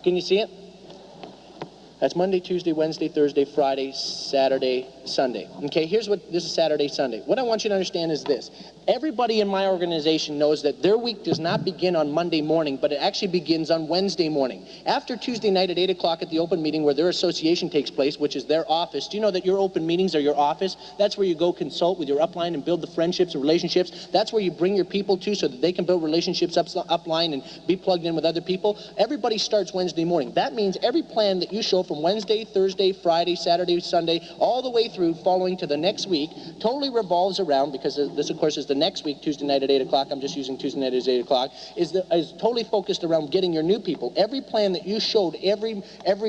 Can you see it? That's Monday, Tuesday, Wednesday, Thursday, Friday, Saturday, Sunday. Okay, this is Saturday, Sunday. What I want you to understand is this. Everybody in my organization knows that their week does not begin on Monday morning, but it actually begins on Wednesday morning. After Tuesday night at 8 o'clock at the open meeting where their association takes place, which is their office. Do you know that your open meetings are your office? That's where you go consult with your upline and build the friendships and relationships. That's where you bring your people to so that they can build relationships upline and be plugged in with other people. Everybody starts Wednesday morning. That means every plan that you show from Wednesday, Thursday, Friday, Saturday, Sunday, all the way through following to the next week, totally revolves around, because this, of course, is the next week, Tuesday night at 8 o'clock. I'm just using Tuesday night at 8 o'clock. Is totally focused around getting your new people. Every plan that you showed every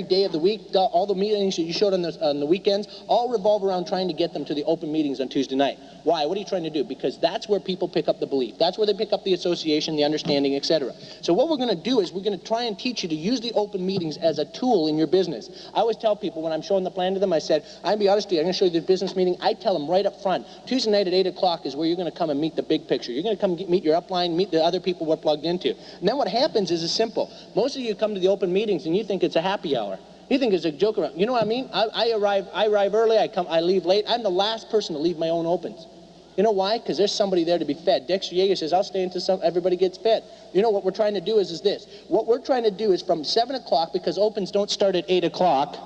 day of the week, all the meetings that you showed on the weekends, all revolve around trying to get them to the open meetings on Tuesday night. Why? What are you trying to do? Because that's where people pick up the belief. That's where they pick up the association, the understanding, etc. So what we're going to do is we're going to try and teach you to use the open meetings as a tool in your business. I always tell people when I'm showing the plan to them, I said, I'll be honest with you, I'm going to show you the business meeting. I tell them right up front, Tuesday night at 8 o'clock is where you're going to come and meet the big picture. You're going to come meet your upline, meet the other people we're plugged into. And then what happens is simple. Most of you come to the open meetings and you think it's a happy hour. You think it's a joke around. You know what I mean? I arrive early, I leave late. I'm the last person to leave my own opens. You know why? Because there's somebody there to be fed. Dexter Yeager says, I'll stay until everybody gets fed. You know what we're trying to do is this. What we're trying to do is from 7 o'clock, because opens don't start at 8 o'clock,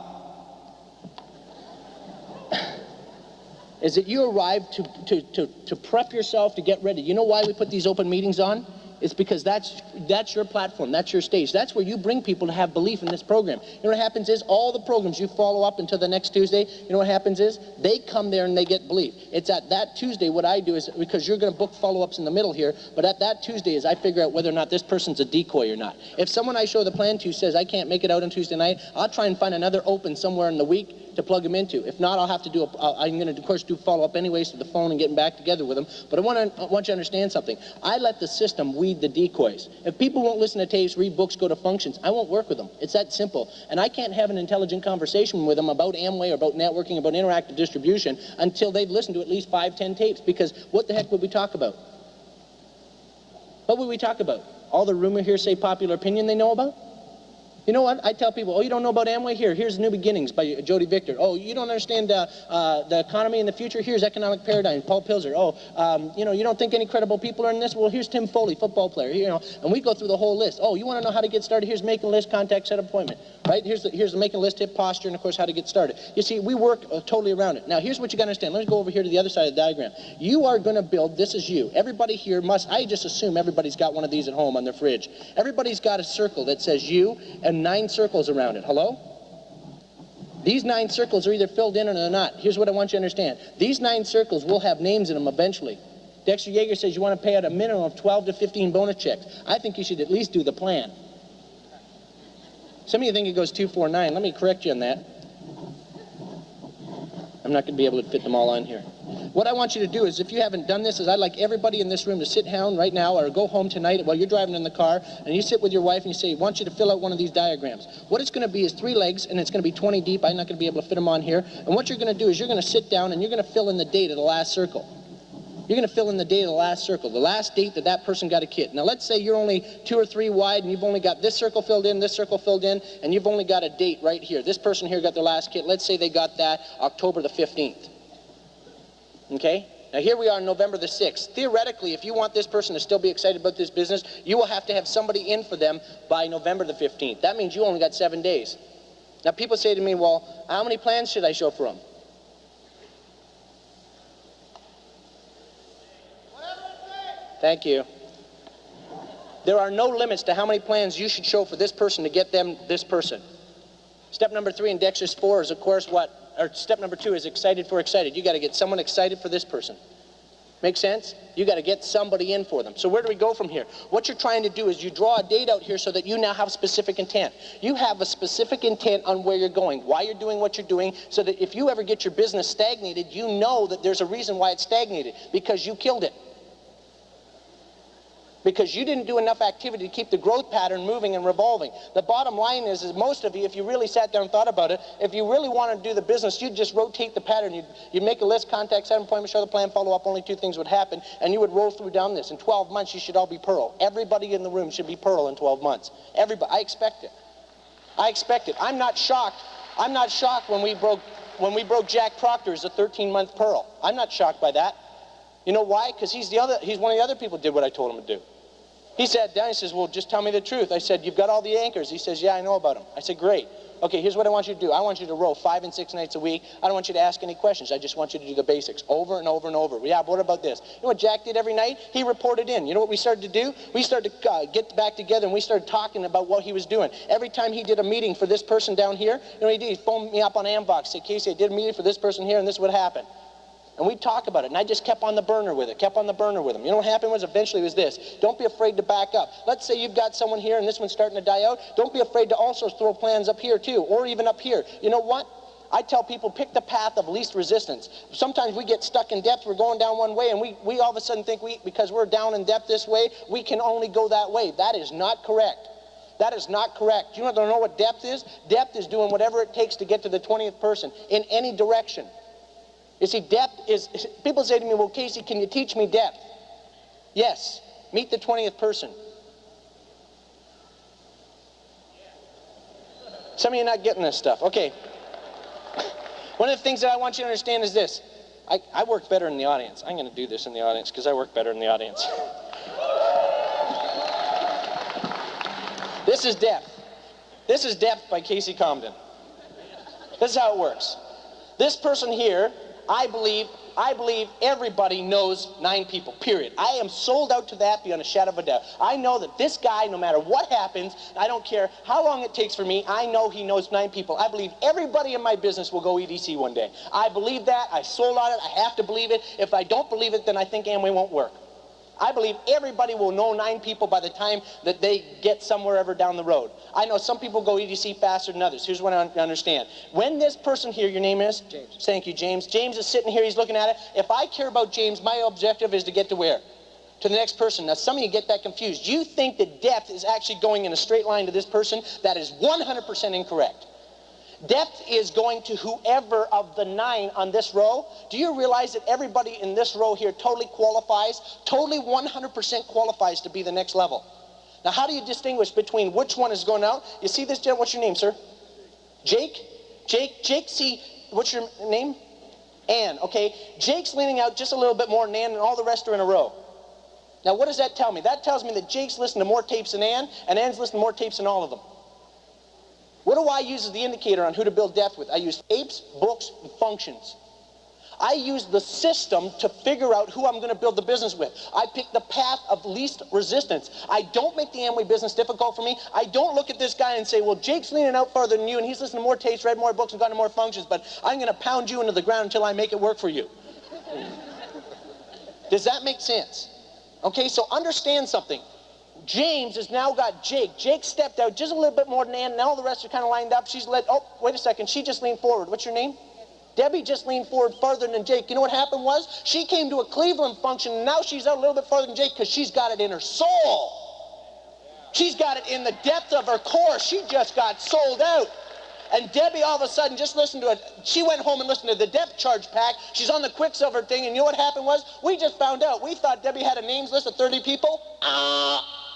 is that you arrive to prep yourself, to get ready. You know why we put these open meetings on? It's because that's your platform, that's your stage. That's where you bring people to have belief in this program. You know what happens is all the programs you follow up until the next Tuesday, you know what happens is they come there and they get belief. It's at that Tuesday what I do is, because you're going to book follow-ups in the middle here, but at that Tuesday is I figure out whether or not this person's a decoy or not. If someone I show the plan to says I can't make it out on Tuesday night, I'll try and find another open somewhere in the week to plug them into. If not, I'll have to I'm going to, of course, do follow-up anyways to the phone and getting back together with them. But I want you to understand something. I let the system weed the decoys. If people won't listen to tapes, read books, go to functions, I won't work with them. It's that simple. And I can't have an intelligent conversation with them about Amway or about networking, about interactive distribution until they've listened to at least 5-10 tapes, because what the heck would we talk about? What would we talk about? All the rumor, hearsay, popular opinion they know about? You know what? I tell people, oh, you don't know about Amway? Here's New Beginnings by Jody Victor. Oh, you don't understand the economy in the future? Here's Economic Paradigm, Paul Pilzer. Oh, you don't think any credible people are in this? Well, here's Tim Foley, football player. And we go through the whole list. Oh, you want to know how to get started? Here's making a list, contact, set appointment. Right? Here's the making a list, hip, posture, and of course how to get started. You see, we work totally around it. Now, here's what you got to understand. Let's go over here to the other side of the diagram. You are going to build. This is you. Everybody here I just assume everybody's got one of these at home on their fridge. Everybody's got a circle that says you and 9 circles around it. Hello? These 9 circles are either filled in or they're not. Here's what I want you to understand. These 9 circles will have names in them eventually. Dexter Yeager says you want to pay out a minimum of 12 to 15 bonus checks. I think you should at least do the plan. Some of you think it goes 249. Let me correct you on that. I'm not going to be able to fit them all on here. What I want you to do is, if you haven't done this, is I'd like everybody in this room to sit down right now or go home tonight while you're driving in the car, and you sit with your wife and you say, I want you to fill out one of these diagrams. What it's going to be is 3 legs, and it's going to be 20 deep. I'm not going to be able to fit them on here. And what you're going to do is you're going to sit down and you're going to fill in the date of the last circle. You're going to fill in the date of the last circle, the last date that that person got a kit. Now, let's say you're only 2 or 3 wide, and you've only got this circle filled in, this circle filled in, and you've only got a date right here. This person here got their last kit. Let's say they got that October the 15th. Okay? Now, here we are, November the 6th. Theoretically, if you want this person to still be excited about this business, you will have to have somebody in for them by November the 15th. That means you only got 7 days. Now, people say to me, well, how many plans should I show for them? Thank you. There are no limits to how many plans you should show for this person to get them this person. Step number 3 in Dexter's 4 is, of course, step number 2 is excited for excited. You got to get someone excited for this person. Make sense? You got to get somebody in for them. So where do we go from here? What you're trying to do is you draw a date out here so that you now have specific intent. You have a specific intent on where you're going, why you're doing what you're doing, so that if you ever get your business stagnated, you know that there's a reason why it's stagnated, because you killed it. Because you didn't do enough activity to keep the growth pattern moving and revolving. The bottom line is most of you, if you really sat down and thought about it, if you really wanted to do the business, you'd just rotate the pattern. You'd make a list, contact, set an appointment, show the plan, follow up. Only 2 things would happen, and you would roll through down this. In 12 months, you should all be Pearl. Everybody in the room should be Pearl in 12 months. Everybody. I expect it. I expect it. I'm not shocked. I'm not shocked when we broke Jack Proctor as a 13-month Pearl. I'm not shocked by that. You know why? Because he's one of the other people who did what I told him to do. He sat down, he says, well, just tell me the truth. I said, you've got all the anchors. He says, yeah, I know about them. I said, great. Okay, here's what I want you to do. I want you to row 5 and 6 nights a week. I don't want you to ask any questions. I just want you to do the basics over and over and over. Yeah, but what about this? You know what Jack did every night? He reported in. You know what we started to do? We started to get back together, and we started talking about what he was doing. Every time he did a meeting for this person down here, you know what he did? He phoned me up on Ambox, said, Casey, I did a meeting for this person here, and this would happen. And we'd talk about it, and I just kept on the burner with it, kept on the burner with him. You know what happened was eventually it was this. Don't be afraid to back up. Let's say you've got someone here and this one's starting to die out. Don't be afraid to also throw plans up here too, or even up here. You know what? I tell people, pick the path of least resistance. Sometimes we get stuck in depth, we're going down one way, and we all of a sudden think because we're down in depth this way, we can only go that way. That is not correct. That is not correct. You don't know what depth is? Depth is doing whatever it takes to get to the 20th person in any direction. You see, depth is, people say to me, well, Casey, can you teach me depth? Yes, meet the 20th person. Some of you are not getting this stuff. Okay. One of the things that I want you to understand is this. I work better in the audience. I'm going to do this in the audience because I work better in the audience. This is depth. This is depth by Casey Combden. This is how it works. This person here, I believe everybody knows 9 people, period. I am sold out to that beyond a shadow of a doubt. I know that this guy, no matter what happens, I don't care how long it takes for me, I know he knows 9 people. I believe everybody in my business will go EDC one day. I believe that. I sold on it. I have to believe it. If I don't believe it, then I think Amway won't work. I believe everybody will know 9 people by the time that they get somewhere ever down the road. I know some people go EDC faster than others. Here's what I understand. When this person here, your name is? James. Thank you, James. James is sitting here, he's looking at it. If I care about James, my objective is to get to where? To the next person. Now, some of you get that confused. You think that depth is actually going in a straight line to this person. That is 100% incorrect. Depth is going to whoever of the 9 on this row. Do you realize that everybody in this row here totally qualifies, totally 100% qualifies to be the next level? Now, how do you distinguish between which one is going out? You see this, what's your name, sir? Jake? Jake, see, what's your name? Ann, okay. Jake's leaning out just a little bit more than Ann, and all the rest are in a row. Now, what does that tell me? That tells me that Jake's listened to more tapes than Ann, and Ann's listened to more tapes than all of them. What do I use as the indicator on who to build depth with? I use tapes, books, and functions. I use the system to figure out who I'm going to build the business with. I pick the path of least resistance. I don't make the Amway business difficult for me. I don't look at this guy and say, well, Jake's leaning out farther than you, and he's listened to more tapes, read more books, and gone to more functions, but I'm going to pound you into the ground until I make it work for you. Does that make sense? Okay, so understand something. James has now got Jake. Jake stepped out just a little bit more than Ann, and all the rest are kind of lined up. She's let, oh, wait a second, she just leaned forward. What's your name? Debbie just leaned forward farther than Jake. You know what happened was? She came to a Cleveland function, and now she's out a little bit farther than Jake because she's got it in her soul. She's got it in the depth of her core. She just got sold out. And Debbie, all of a sudden, just listened to it. She went home and listened to the depth charge pack. She's on the Quicksilver thing, and you know what happened was? We just found out. We thought Debbie had a names list of 30 people.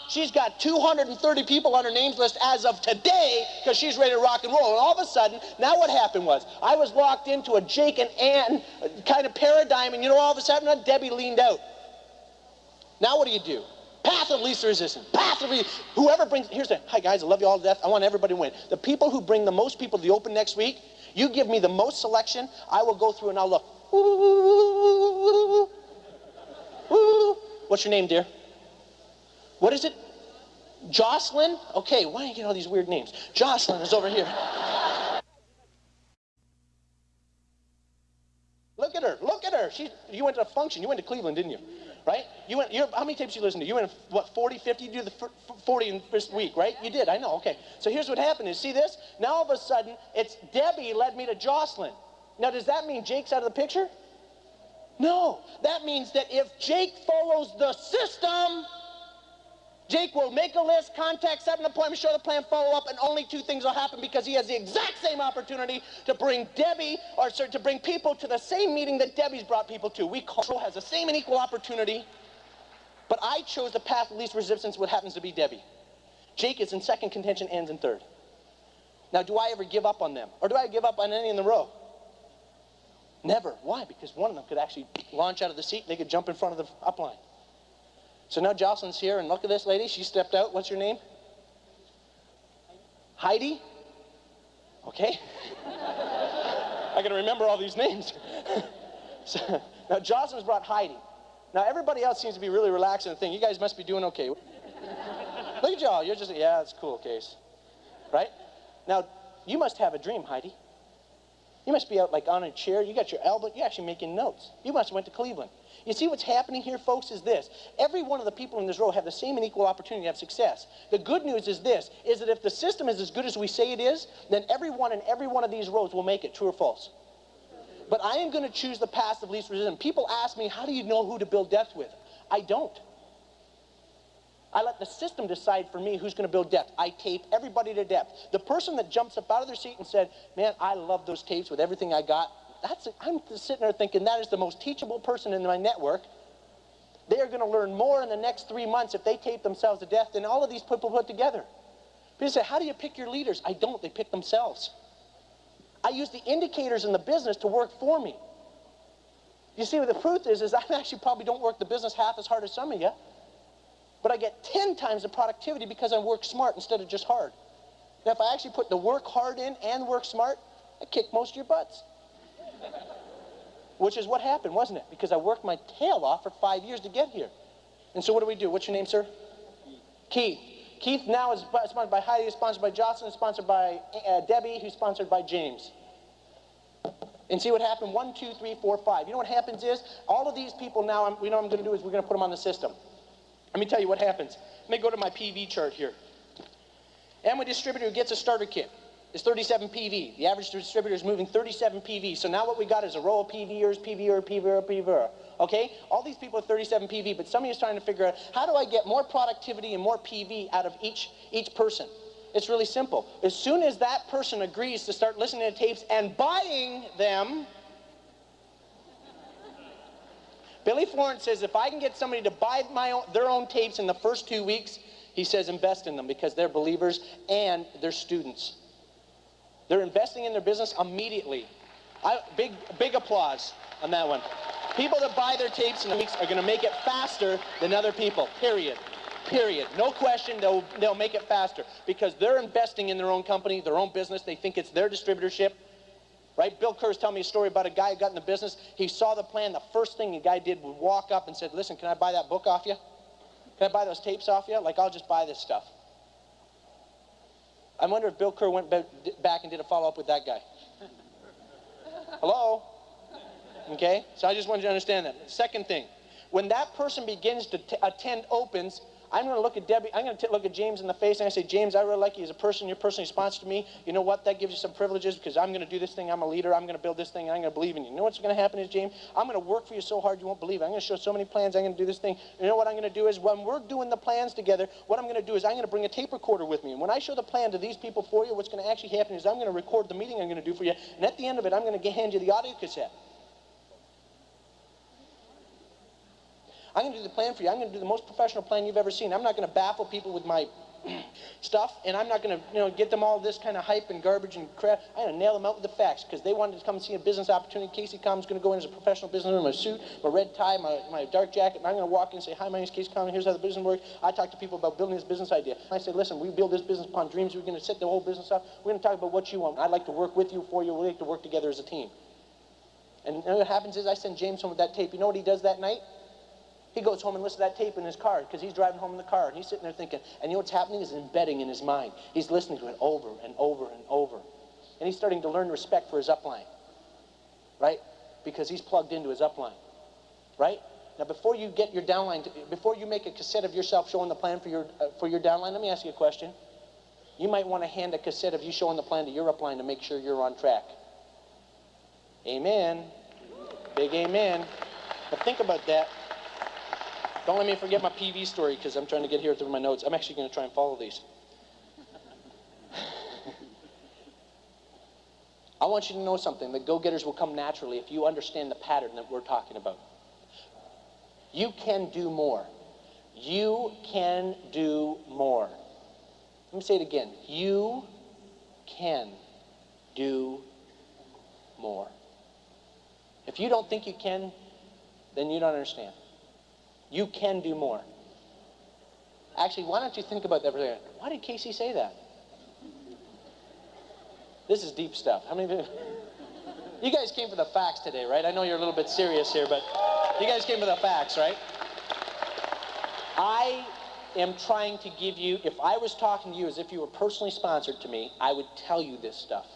She's got 230 people on her names list as of today because she's ready to rock and roll. And all of a sudden, now what happened was, I was locked into a Jake and Ann kind of paradigm, and you know, all of a sudden, Debbie leaned out. Now what do? Path of least resistance. Path of least. Whoever brings, here's the, hi guys, I love you all to death. I want everybody to win. The people who bring the most people to the Open next week, you give me the most selection, I will go through and I'll look. What's your name, dear? What is it? Jocelyn? Okay, why do you get all these weird names? Jocelyn is over here. Look at her, look at her. You went to a function, you went to Cleveland, didn't you? Right? How many tapes you listen to? You went, what, 40, 50? You do the 40 in this week, right? You did, I know, okay. So here's what happened is, see this? Now all of a sudden, it's Debbie led me to Jocelyn. Now does that mean Jake's out of the picture? No. That means that if Jake follows the system, Jake will make a list, contact, set an appointment, show the plan, follow up, and only two things will happen because he has the exact same opportunity to bring to bring people to the same meeting that Debbie's brought people to. Has the same and equal opportunity, but I chose the path of least resistance, what happens to be Debbie. Jake is in second contention, Ann's in third. Now, do I ever give up on them? Or do I give up on any in the row? Never. Why? Because one of them could actually launch out of the seat, and they could jump in front of the upline. So now Jocelyn's here, and look at this lady. She stepped out. What's your name? Heidi? Okay. I got to remember all these names. So, now Jocelyn's brought Heidi. Now everybody else seems to be really relaxed in the thing. You guys must be doing okay. Look at y'all. You're just, yeah, it's cool case. Right? Now, you must have a dream, Heidi. You must be out like on a chair. You got your elbow. You're actually making notes. You must have went to Cleveland. You see what's happening here, folks, is this. Every one of the people in this row have the same and equal opportunity to have success. The good news is this, is that if the system is as good as we say it is, then everyone in every one of these rows will make it, true or false. But I am going to choose the path of least resistance. People ask me, how do you know who to build depth with? I don't. I let the system decide for me who's going to build depth. I tape everybody to depth. The person that jumps up out of their seat and said, man, I love those tapes with everything I got, I'm sitting there thinking that is the most teachable person in my network. They are going to learn more in the next 3 months if they tape themselves to death than all of these people put together. People say, how do you pick your leaders? I don't. They pick themselves. I use the indicators in the business to work for me. You see, what the truth is I actually probably don't work the business half as hard as some of you, but I get 10 times the productivity because I work smart instead of just hard. Now, if I actually put the work hard in and work smart, I kick most of your butts. Which is what happened, wasn't it? Because I worked my tail off for 5 years to get here. And so what do? What's your name, sir? Keith. Keith now is sponsored by Heidi, is sponsored by Jocelyn, is sponsored by Debbie, who's sponsored by James. And see what happened? 1, 2, 3, 4, 5. You know what happens is, all of these people now, we know what I'm going to do is we're going to put them on the system. Let me tell you what happens. Let me go to my PV chart here. Amway distributor who gets a starter kit is 37 PV. The average distributor is moving 37 PV. So now what we got is a row of PVers. Okay? All these people are 37 PV, but somebody is trying to figure out, how do I get more productivity and more PV out of each person? It's really simple. As soon as that person agrees to start listening to tapes and buying them, Billy Florence says, if I can get somebody to buy their own tapes in the first 2 weeks, he says invest in them because they're believers and they're students. They're investing in their business immediately. Big applause on that one. People that buy their tapes in the weeks are going to make it faster than other people, period. Period. No question, they'll make it faster because they're investing in their own company, their own business. They think it's their distributorship. Right? Bill Kerr's telling me a story about a guy who got in the business. He saw the plan. The first thing the guy did was walk up and said, listen, can I buy that book off you? Can I buy those tapes off you? Like, I'll just buy this stuff. I wonder if Bill Kerr went back and did a follow-up with that guy. Hello? Okay? So I just wanted you to understand that. Second thing, when that person begins to attend opens, I'm going to look at Debbie, I'm going to look at James in the face and I say, James, I really like you as a person. You're personally sponsored to me. You know what? That gives you some privileges because I'm going to do this thing. I'm a leader. I'm going to build this thing and I'm going to believe in you. You know what's going to happen is, James, I'm going to work for you so hard you won't believe it. I'm going to show so many plans. I'm going to do this thing. You know what I'm going to do is when we're doing the plans together, what I'm going to do is I'm going to bring a tape recorder with me. And when I show the plan to these people for you, what's going to actually happen is I'm going to record the meeting I'm going to do for you. And at the end of it, I'm going to hand you the audio cassette. I'm going to do the plan for you. I'm going to do the most professional plan you've ever seen. I'm not going to baffle people with my stuff, and I'm not going to, get them all this kind of hype and garbage and crap. I'm going to nail them out with the facts because they wanted to come and see a business opportunity. Casey Combden's going to go in as a professional businessman in my suit, my red tie, my dark jacket, and I'm going to walk in and say, hi, my name is Casey Combden. Here's how the business works. I talk to people about building this business idea. I say, listen, we build this business upon dreams. We're going to set the whole business up. We're going to talk about what you want. I'd like to work with you, for you. We'd like to work together as a team. And what happens is I send James home with that tape. You know what he does that night? He goes home and listens to that tape in his car because he's driving home in the car and he's sitting there thinking, and you know what's happening is embedding in his mind. He's listening to it over and over and over. And he's starting to learn respect for his upline, right? Because he's plugged into his upline, right? Now before you get your downline, before you make a cassette of yourself showing the plan for your downline, let me ask you a question. You might want to hand a cassette of you showing the plan to your upline to make sure you're on track. Amen. Big amen. But think about that. Don't let me forget my PV story because I'm trying to get here through my notes. I'm actually going to try and follow these. I want you to know something. The go-getters will come naturally if you understand the pattern that we're talking about. You can do more. You can do more. Let me say it again. You can do more. If you don't think you can, then you don't understand. You can do more. Actually, why don't you think about that for a second? Why did Casey say that? This is deep stuff. How many of you guys came for the facts today, right? I know you're a little bit serious here, but you guys came for the facts, right? I am trying to give you, if I was talking to you as if you were personally sponsored to me, I would tell you this stuff.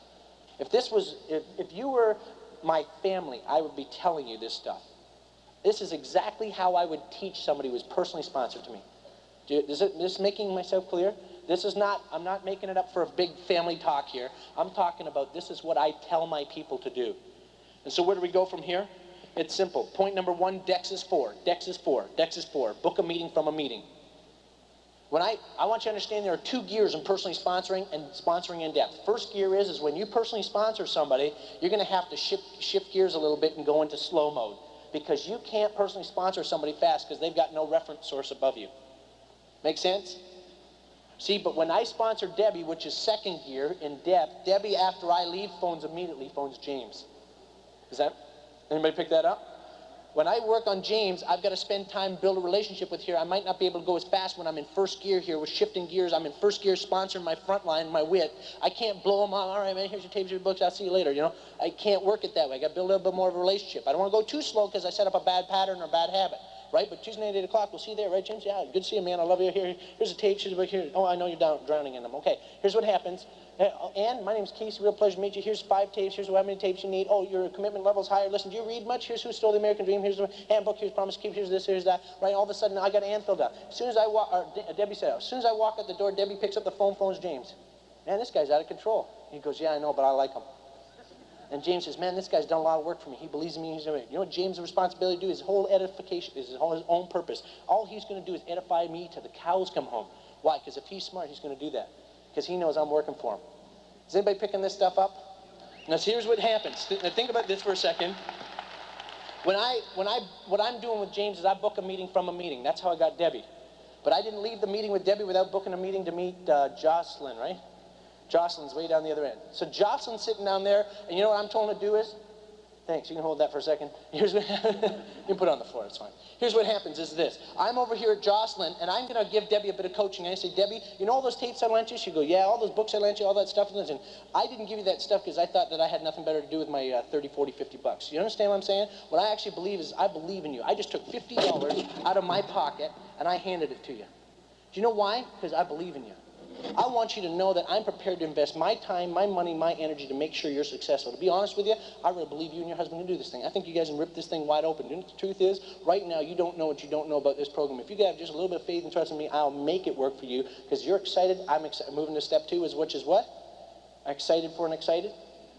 If you were my family, I would be telling you this stuff. This is exactly how I would teach somebody who was personally sponsored to me. Is this making myself clear? I'm not making it up for a big family talk here. I'm talking about this is what I tell my people to do. And so where do we go from here? It's simple. Point number one, Dex is 4. Dex is 4. Dex is 4. Book a meeting from a meeting. I want you to understand there are 2 gears in personally sponsoring and sponsoring in depth. First gear is when you personally sponsor somebody, you're going to have to shift gears a little bit and go into slow mode. Because you can't personally sponsor somebody fast because they've got no reference source above you. Make sense? See, but when I sponsor Debbie, which is second gear in depth, Debbie, after I leave, immediately phones James. Anybody pick that up? When I work on James, I've got to spend time, build a relationship with here. I might not be able to go as fast when I'm in first gear here with shifting gears. I'm in first gear sponsoring my front line, my wit. I can't blow them on. All right, man, here's your tapes, your books. I'll see you later. I can't work it that way. I got to build a little bit more of a relationship. I don't want to go too slow because I set up a bad pattern or a bad habit, right? But Tuesday night at 8 o'clock, we'll see you there, right, James? Yeah, good to see you, man. I love you. Here's a tape. Here's a book. Here. Oh, I know you're drowning in them. Okay, here's what happens. Ann, my name's Casey. Real pleasure to meet you. Here's 5 tapes. Here's how many tapes you need. Oh, your commitment level's higher. Listen, do you read much? Here's Who Stole the American Dream. Here's the handbook. Here's Promise Keep. Here's this. Here's that. Right? All of a sudden, I got Ann filled out. As soon as I walk, Debbie said, as soon as I walk out the door, Debbie picks up the phone, phones James. Man, this guy's out of control. He goes, yeah, I know, but I like him. And James says, man, this guy's done a lot of work for me. He believes in me. You know what James' responsibility to do? His whole edification is his own purpose. All he's going to do is edify me till the cows come home. Why? Because if he's smart, he's going to do that. Because he knows I'm working for him. Is anybody picking this stuff up? Now, here's what happens. Now, think about this for a second. What I'm doing with James is I book a meeting from a meeting. That's how I got Debbie. But I didn't leave the meeting with Debbie without booking a meeting to meet Jocelyn, right? Jocelyn's way down the other end. So Jocelyn's sitting down there, and you know what I'm told to do is? Thanks, you can hold that for a second. Here's what, you can put it on the floor, it's fine. Here's what happens is this. I'm over here at Jocelyn, and I'm going to give Debbie a bit of coaching. I say, Debbie, you know all those tapes I lent you? She'll go, yeah, all those books I lent you, all that stuff. And I didn't give you that stuff because I thought that I had nothing better to do with my 30, 40, 50 bucks. You understand what I'm saying? What I actually believe is I believe in you. I just took $50 out of my pocket, and I handed it to you. Do you know why? Because I believe in you. I want you to know that I'm prepared to invest my time, my money, my energy to make sure you're successful. To be honest with you, I really believe you and your husband can do this thing. I think you guys can rip this thing wide open. You know what the truth is? Right now, you don't know what you don't know about this program. If you have just a little bit of faith and trust in me, I'll make it work for you because you're excited. I'm excited. Moving to step 2 which is what? Excited for an excited?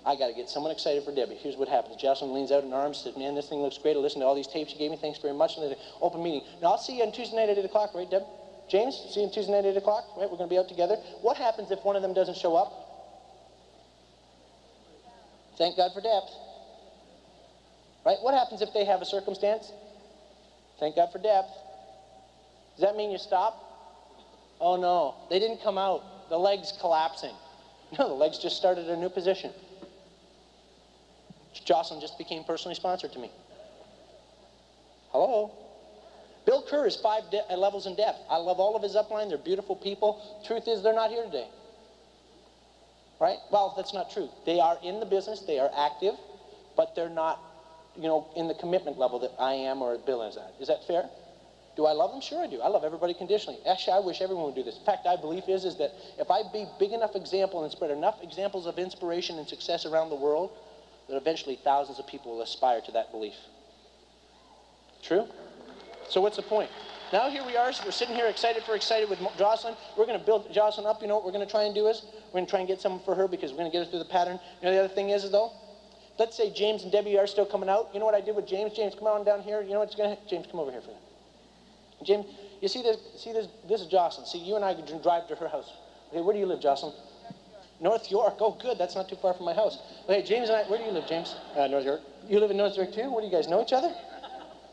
I got to get someone excited for Debbie. Here's what happens. Jocelyn leans out in her arms and says, man, this thing looks great. I listened to all these tapes you gave me. Thanks very much. And open meeting. Now, I'll see you on Tuesday night at 8 o'clock, right, Deb? James, see you on Tuesday night at 8 o'clock, right? We're going to be out together. What happens if one of them doesn't show up? Thank God for depth. Right? What happens if they have a circumstance? Thank God for depth. Does that mean you stop? Oh, no. They didn't come out. The leg's collapsing. No, the legs just started a new position. Jocelyn just became personally sponsored to me. Hello? Bill Kerr is 5 levels in depth. I love all of his upline. They're beautiful people. Truth is, they're not here today. Right? Well, that's not true. They are in the business. They are active, but they're not, in the commitment level that I am or Bill is at. Is that fair? Do I love them? Sure I do. I love everybody conditionally. Actually, I wish everyone would do this. In fact, my belief is that if I be big enough example and spread enough examples of inspiration and success around the world, that eventually thousands of people will aspire to that belief. True? So what's the point? Now here we are, so we're sitting here excited with Jocelyn. We're going to build Jocelyn up. You know what we're going to try and do is, we're going to try and get something for her because we're going to get her through the pattern. You know the other thing is though, let's say James and Debbie are still coming out. You know what I did with James? James, come on down here. You know what's going to, James, come over here for that. James, you see this, this is Jocelyn. See, you and I could drive to her house. Okay, where do you live, Jocelyn? North York. Oh, good. That's not too far from my house. Okay, James and I, where do you live, James? North York. You live in North York too? What do you guys know each other?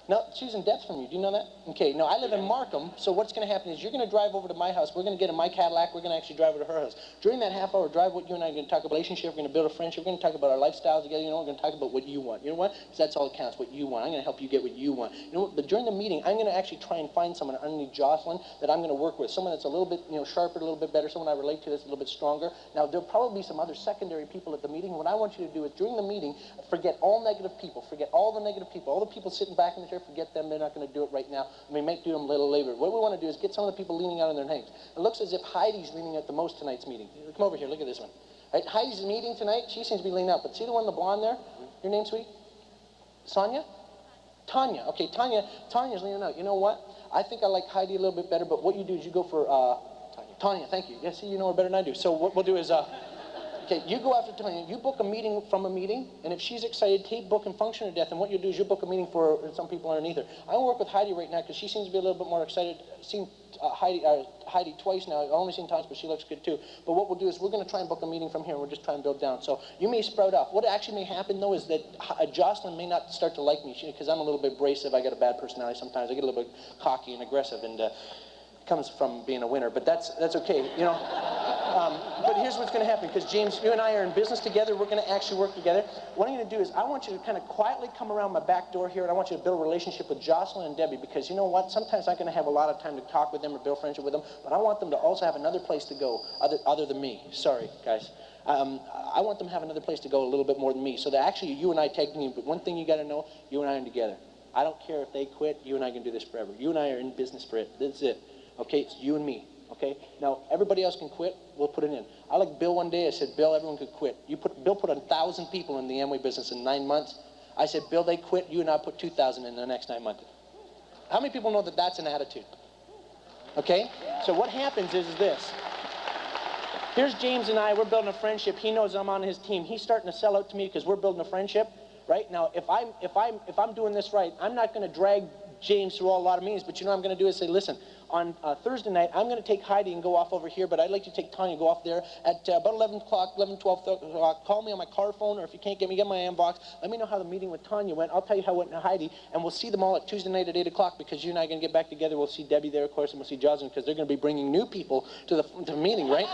No, she's in depth from you. Do you know that? Okay, no, I live in Markham, so what's going to happen is you're going to drive over to my house. We're going to get in my Cadillac. We're going to actually drive over to her house. During that half-hour drive, what you and I are going to talk about relationship. We're going to build a friendship. We're going to talk about our lifestyles together. You know, we're going to talk about what you want. You know what? Because that's all that counts, what you want. I'm going to help you get what you want. You know what? But during the meeting, I'm going to actually try and find someone underneath Jocelyn that I'm going to work with. Someone that's a little bit, sharper, a little bit better. Someone I relate to that's a little bit stronger. Now, there'll probably be some other secondary people at the meeting. What I want you to do is during the meeting, forget all negative people. Forget all the negative people. All the people sitting back in the chair, forget them. They're not going to do it right now. We might do them a little later. What we want to do is get some of the people leaning out on their necks. It looks as if Heidi's leaning out the most tonight's meeting. Come over here. Look at this one. Right? Heidi's meeting tonight. She seems to be leaning out. But see the one, the blonde there? Your name, sweetie? Sonia? Tanya. Okay, Tanya's leaning out. You know what? I think I like Heidi a little bit better, but what you do is you go for Tanya. Thank you. Yeah, see, you know her better than I do. So what we'll do is okay, you go after Tanya. You book a meeting from a meeting, and if she's excited, tape, book, and function to death. And what you do is you book a meeting for some people underneath her. I work with Heidi right now because she seems to be a little bit more excited. I've seen Heidi twice now. I've only seen times, but she looks good too. But what we'll do is we're going to try and book a meeting from here, and we'll just try and build down. So you may sprout off. What actually may happen though is that Jocelyn may not start to like me because I'm a little bit abrasive. I got a bad personality sometimes. I get a little bit cocky and aggressive, and comes from being a winner, but that's okay, but here's what's going to happen, because James, you and I are in business together. We're going to actually work together. What I'm going to do is I want you to kind of quietly come around my back door here, and I want you to build a relationship with Jocelyn and Debbie, because you know what? Sometimes I'm going to have a lot of time to talk with them or build friendship with them, but I want them to also have another place to go other than me. Sorry, guys. I want them to have another place to go a little bit more than me, so that actually you and I take me. But one thing you got to know, you and I are together. I don't care if they quit. You and I can do this forever. You and I are in business for it. That's it. Okay, it's you and me, okay? Now, everybody else can quit, we'll put it in. I like Bill one day, I said, Bill, everyone could quit. Bill put 1,000 people in the Amway business in 9 months. I said, Bill, they quit, you and I put 2,000 in the next 9 months. How many people know that that's an attitude? Okay, so what happens is this. Here's James and I, we're building a friendship. He knows I'm on his team. He's starting to sell out to me because we're building a friendship. Right now, if I'm doing this right, I'm not going to drag James through a lot of meetings, but you know what I'm going to do is say, listen, on Thursday night, I'm going to take Heidi and go off over here, but I'd like to take Tanya and go off there at about 11 o'clock, 11, 12 o'clock. Call me on my car phone, or if you can't get me, get my inbox. Let me know how the meeting with Tanya went. I'll tell you how it went with Heidi, and we'll see them all at Tuesday night at 8 o'clock, because you and I are going to get back together. We'll see Debbie there, of course, and we'll see Jocelyn, because they're going to be bringing new people to the meeting, right?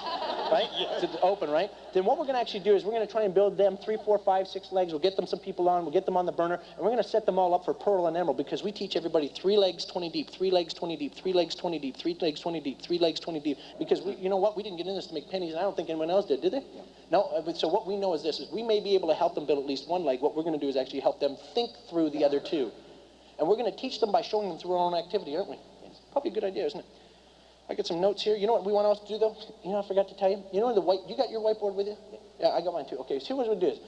Right? To the open, right? Then what we're going to actually do is we're going to try and build them 3, 4, 5, 6 legs. We'll get them some people on. We'll get them on the burner, and we're going to set them all up for Pearl and Emerald, because we teach everybody 3 legs, 20 deep, 3 legs, 20 deep, 3 legs, 20 deep, 3 legs, 20 deep, 3 legs, 20 deep, because you know what? We didn't get in this to make pennies, and I don't think anyone else did they? Yeah. No, but so what we know is this, is we may be able to help them build at least 1 leg. What we're going to do is actually help them think through the other 2. And we're going to teach them by showing them through our own activity, aren't we? It's probably a good idea, isn't it? I got some notes here. You know what we want to do, though? You know, I forgot to tell you. You know you got your whiteboard with you? Yeah, I got mine, too. Okay, so here's what we'll do is,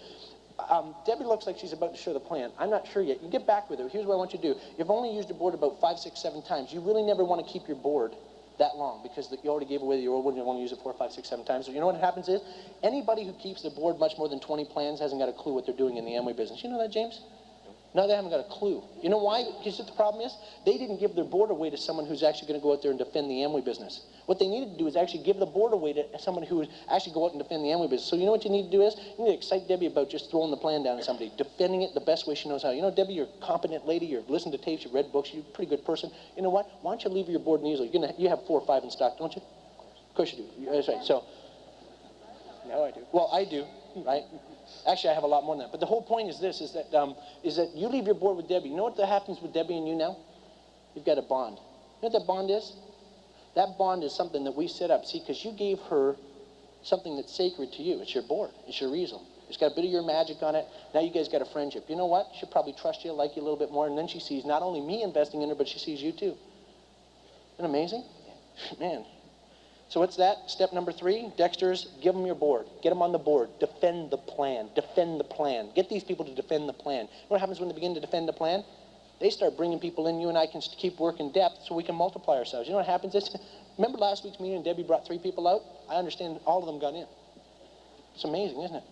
Debbie looks like she's about to show the plan. I'm not sure yet. You get back with her. Here's what I want you to do. You've only used your board about 5, 6, 7 times. You really never want to keep your board that long because you already gave away your old one. You want to use it 4, 5, 6, 7 times. So you know what happens is, anybody who keeps their board much more than 20 plans hasn't got a clue what they're doing in the Amway business. You know that, James? No, they haven't got a clue. You know why? Because the problem is, they didn't give their board away to someone who's actually going to go out there and defend the Amway business. What they needed to do is actually give the board away to someone who would actually go out and defend the Amway business. So you know what you need to do is, you need to excite Debbie about just throwing the plan down to somebody, defending it the best way she knows how. You know, Debbie, you're a competent lady. You've listened to tapes. You've read books. You're a pretty good person. You know what? Why don't you leave your board and easel? You have 4 or 5 in stock, don't you? Of course you do. That's right. So, No, I do. well, I do, right? Actually, I have a lot more than that. But the whole point is this, is that you leave your board with Debbie. You know what happens with Debbie and you now? You've got a bond. You know what that bond is? That bond is something that we set up. See, because you gave her something that's sacred to you. It's your board. It's your easel. It's got a bit of your magic on it. Now you guys got a friendship. You know what? She'll probably trust you, like you a little bit more. And then she sees not only me investing in her, but she sees you too. Isn't that amazing? Man. So what's that? Step number 3, Dexter's, give them your board. Get them on the board. Defend the plan. Defend the plan. Get these people to defend the plan. You know what happens when they begin to defend the plan? They start bringing people in. You and I can keep working depth so we can multiply ourselves. You know what happens is, remember last week's meeting and Debbie brought 3 people out? I understand all of them got in. It's amazing, isn't it?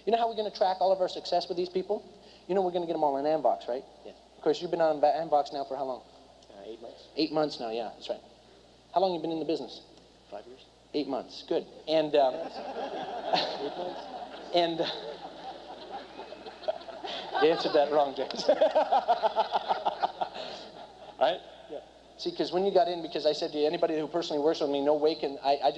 You know how we're going to track all of our success with these people? You know we're going to get them all in Ambox, right? Yeah. Of course, you've been on Ambox now for how long? 8 months. 8 months now, yeah, that's right. How long have you been in the business? 5 years. 8 months, good. And, 8 months. and, you answered that wrong, James. Right? Yeah. See, because when you got in, because I said to you, anybody who personally works with me, no way can, I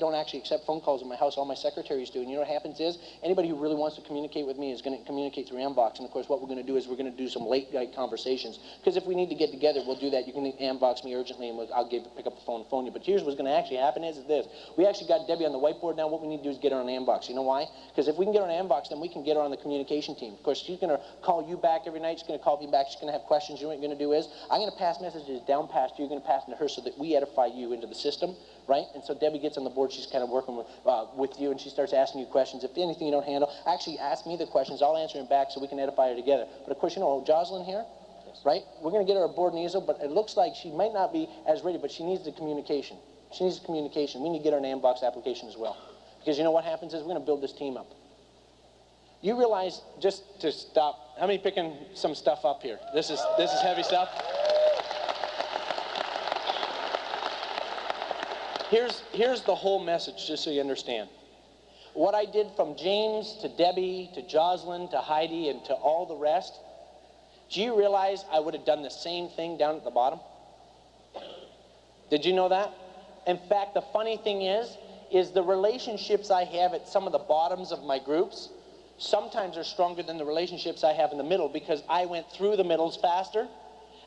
don't actually accept phone calls in my house. All my secretaries do. And you know what happens is, anybody who really wants to communicate with me is going to communicate through Ambox. And of course, what we're going to do is we're going to do some late night conversations. Because if we need to get together, we'll do that. You can Ambox me urgently and I'll pick up the phone and phone you. But here's what's going to actually happen is this. We actually got Debbie on the whiteboard now. What we need to do is get her on Ambox. You know why? Because if we can get her on Ambox, then we can get her on the communication team. Of course, she's going to call you back every night. She's going to call me back. She's going to have questions. You know what you're going to do is, I'm going to pass messages down past you. You're going to pass them to her so that we edify you into the system, right? And so Debbie gets on the board. She's kind of working with you, and she starts asking you questions. If anything you don't handle, actually ask me the questions. I'll answer them back so we can edify her together. But of course, you know, Jocelyn here, right? We're going to get her a board and easel, but it looks like she might not be as ready, but she needs the communication. She needs the communication. We need to get her an Ambox application as well. Because you know what happens is we're going to build this team up. You realize, just to stop, how many picking some stuff up here? This is heavy stuff. Here's the whole message, just so you understand. What I did from James to Debbie to Jocelyn to Heidi and to all the rest, do you realize I would have done the same thing down at the bottom? Did you know that? In fact, the funny thing is the relationships I have at some of the bottoms of my groups sometimes are stronger than the relationships I have in the middle because I went through the middles faster.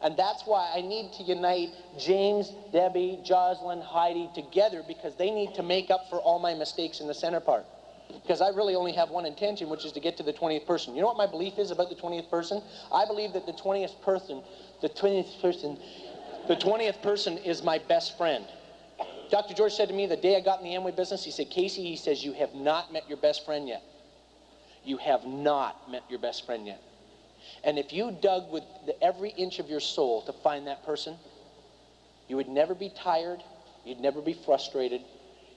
And that's why I need to unite James, Debbie, Jocelyn, Heidi together because they need to make up for all my mistakes in the center part. Because I really only have one intention, which is to get to the 20th person. You know what my belief is about the 20th person? I believe that the 20th person is my best friend. Dr. George said to me the day I got in the Amway business, he said, Casey, he says, you have not met your best friend yet. You have not met your best friend yet. And if you dug with every inch of your soul to find that person, you would never be tired, you'd never be frustrated,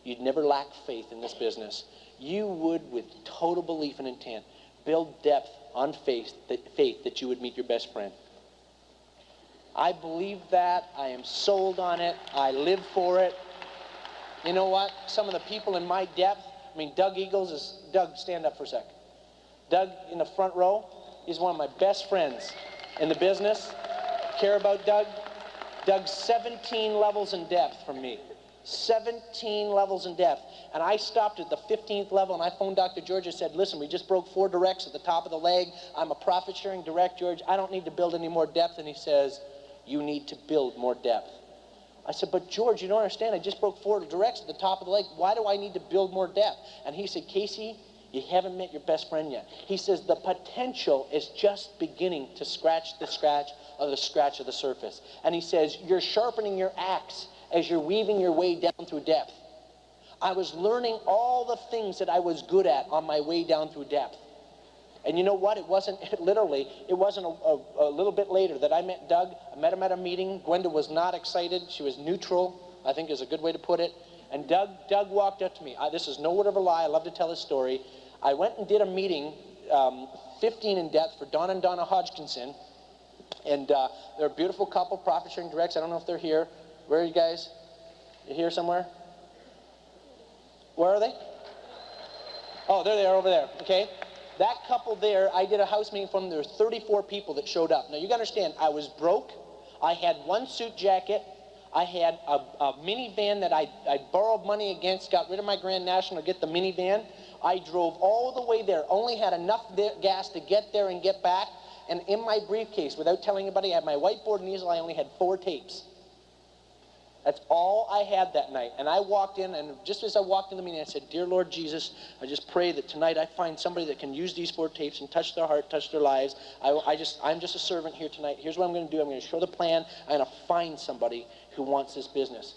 you'd never lack faith in this business. You would, with total belief and intent, build depth on faith that you would meet your best friend. I believe that. I am sold on it. I live for it. You know what? Some of the people in my depth, I mean, Doug Eagles is, Doug, stand up for a sec. Doug in the front row, he's one of my best friends in the business. Care about Doug? Doug's 17 levels in depth from me. 17 levels in depth. And I stopped at the 15th level and I phoned Dr. George and said, listen, we just broke 4 directs at the top of the leg. I'm a profit sharing direct, George. I don't need to build any more depth. And he says, you need to build more depth. I said, but George, you don't understand. I just broke 4 directs at the top of the leg. Why do I need to build more depth? And he said, Casey, you haven't met your best friend yet. He says the potential is just beginning to scratch the scratch of the surface. And he says, you're sharpening your axe as you're weaving your way down through depth. I was learning all the things that I was good at on my way down through depth. And you know what? It wasn't a little bit later that I met Doug. I met him at a meeting. Gwenda was not excited. She was neutral, I think is a good way to put it. And Doug walked up to me. This is no word of a lie. I love to tell this story. I went and did a meeting, 15 in depth, for Don and Donna Hodgkinson. And they're a beautiful couple, Profit Sharing Directs. I don't know if they're here. Where are you guys? You here somewhere? Where are they? Oh, there they are over there. Okay. That couple there, I did a house meeting for them. There were 34 people that showed up. Now, you got to understand, I was broke. I had one suit jacket. I had a minivan that I borrowed money against, got rid of my Grand National to get the minivan. I drove all the way there, only had enough gas to get there and get back. And in my briefcase, without telling anybody, I had my whiteboard and easel. I only had 4 tapes. That's all I had that night. And I walked in, and just as I walked in the meeting, I said, Dear Lord Jesus, I just pray that tonight I find somebody that can use these 4 tapes and touch their heart, touch their lives. I'm just a servant here tonight. Here's what I'm going to do. I'm going to show the plan. I'm going to find somebody who wants this business.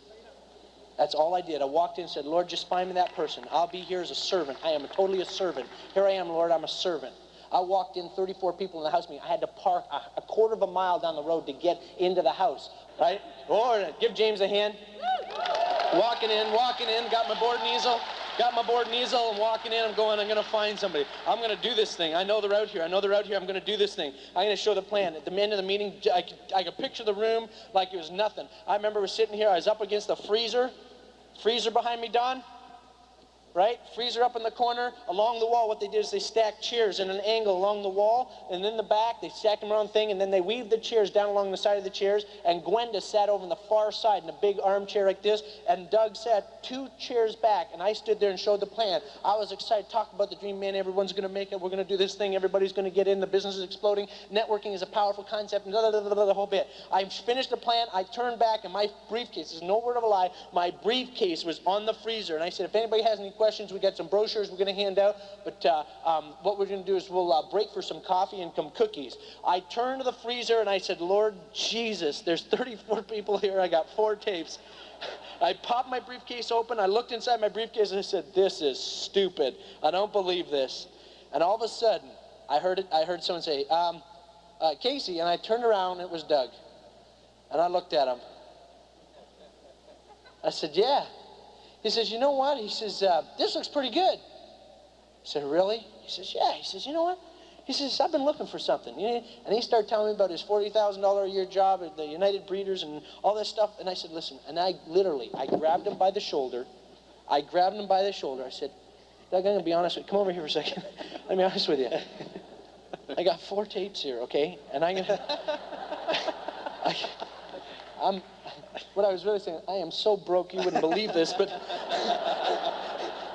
That's all I did. I walked in and said, Lord, just find me that person. I'll be here as a servant. I am totally a servant. Here I am, Lord, I'm a servant. I walked in, 34 people in the house meeting. I had to park a quarter of a mile down the road to get into the house, right? Lord, give James a hand. Walking in, got my board and easel, and walking in, I'm going to find somebody. I'm going to do this thing. I know the route here. I'm going to do this thing. I'm going to show the plan. At the end of the meeting, I could picture the room like it was nothing. I remember we're sitting here. I was up against the freezer behind me, Don. Right? Freezer up in the corner. Along the wall, what they did is they stacked chairs in an angle along the wall, and in the back, they stacked them around the thing, and then they weaved the chairs down along the side of the chairs, and Gwenda sat over on the far side in a big armchair like this, and Doug sat 2 chairs back, and I stood there and showed the plan. I was excited, talk about the dream, man, everyone's going to make it, we're going to do this thing, everybody's going to get in, the business is exploding, networking is a powerful concept, and the whole bit. I finished the plan, I turned back, and my briefcase, there's no word of a lie, my briefcase was on the freezer, and I said, if anybody has any questions, we got some brochures we're going to hand out, but what we're going to do is we'll break for some coffee and some cookies. I turned to the freezer and I said, Lord Jesus, there's 34 people here. I got 4 tapes. I popped my briefcase open. I looked inside my briefcase and I said, this is stupid. I don't believe this. And all of a sudden, I heard someone say, Casey, and I turned around and it was Doug. And I looked at him. I said, yeah. He says, you know what? He says, this looks pretty good. I said, really? He says, yeah. He says, you know what? He says, I've been looking for something. And he started telling me about his $40,000 a year job at the United Breeders and all this stuff. And I said, listen. And I grabbed him by the shoulder. I said, Doug, I'm going to be honest with you. Come over here for a second. Let me be honest with you. I got 4 tapes here, okay? And I'm going to... What I was really saying, I am so broke you wouldn't believe this, but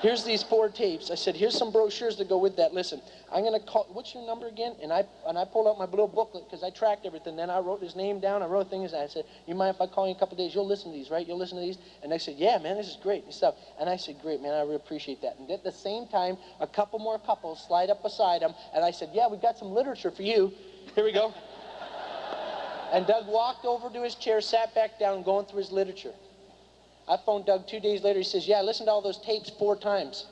here's these 4 tapes. I said, here's some brochures to go with that. Listen, I'm going to call, what's your number again? And I pulled out my little booklet because I tracked everything. Then I wrote his name down. I wrote things. And I said, you mind if I call you in a couple of days? You'll listen to these, right? You'll listen to these? And they said, yeah, man, this is great and stuff. And I said, great, man, I really appreciate that. And at the same time, a couple more couples slide up beside him. And I said, yeah, we've got some literature for you. Here we go. And Doug walked over to his chair, sat back down, going through his literature. I phoned Doug 2 days later. He says, yeah, I listened to all those tapes 4 times.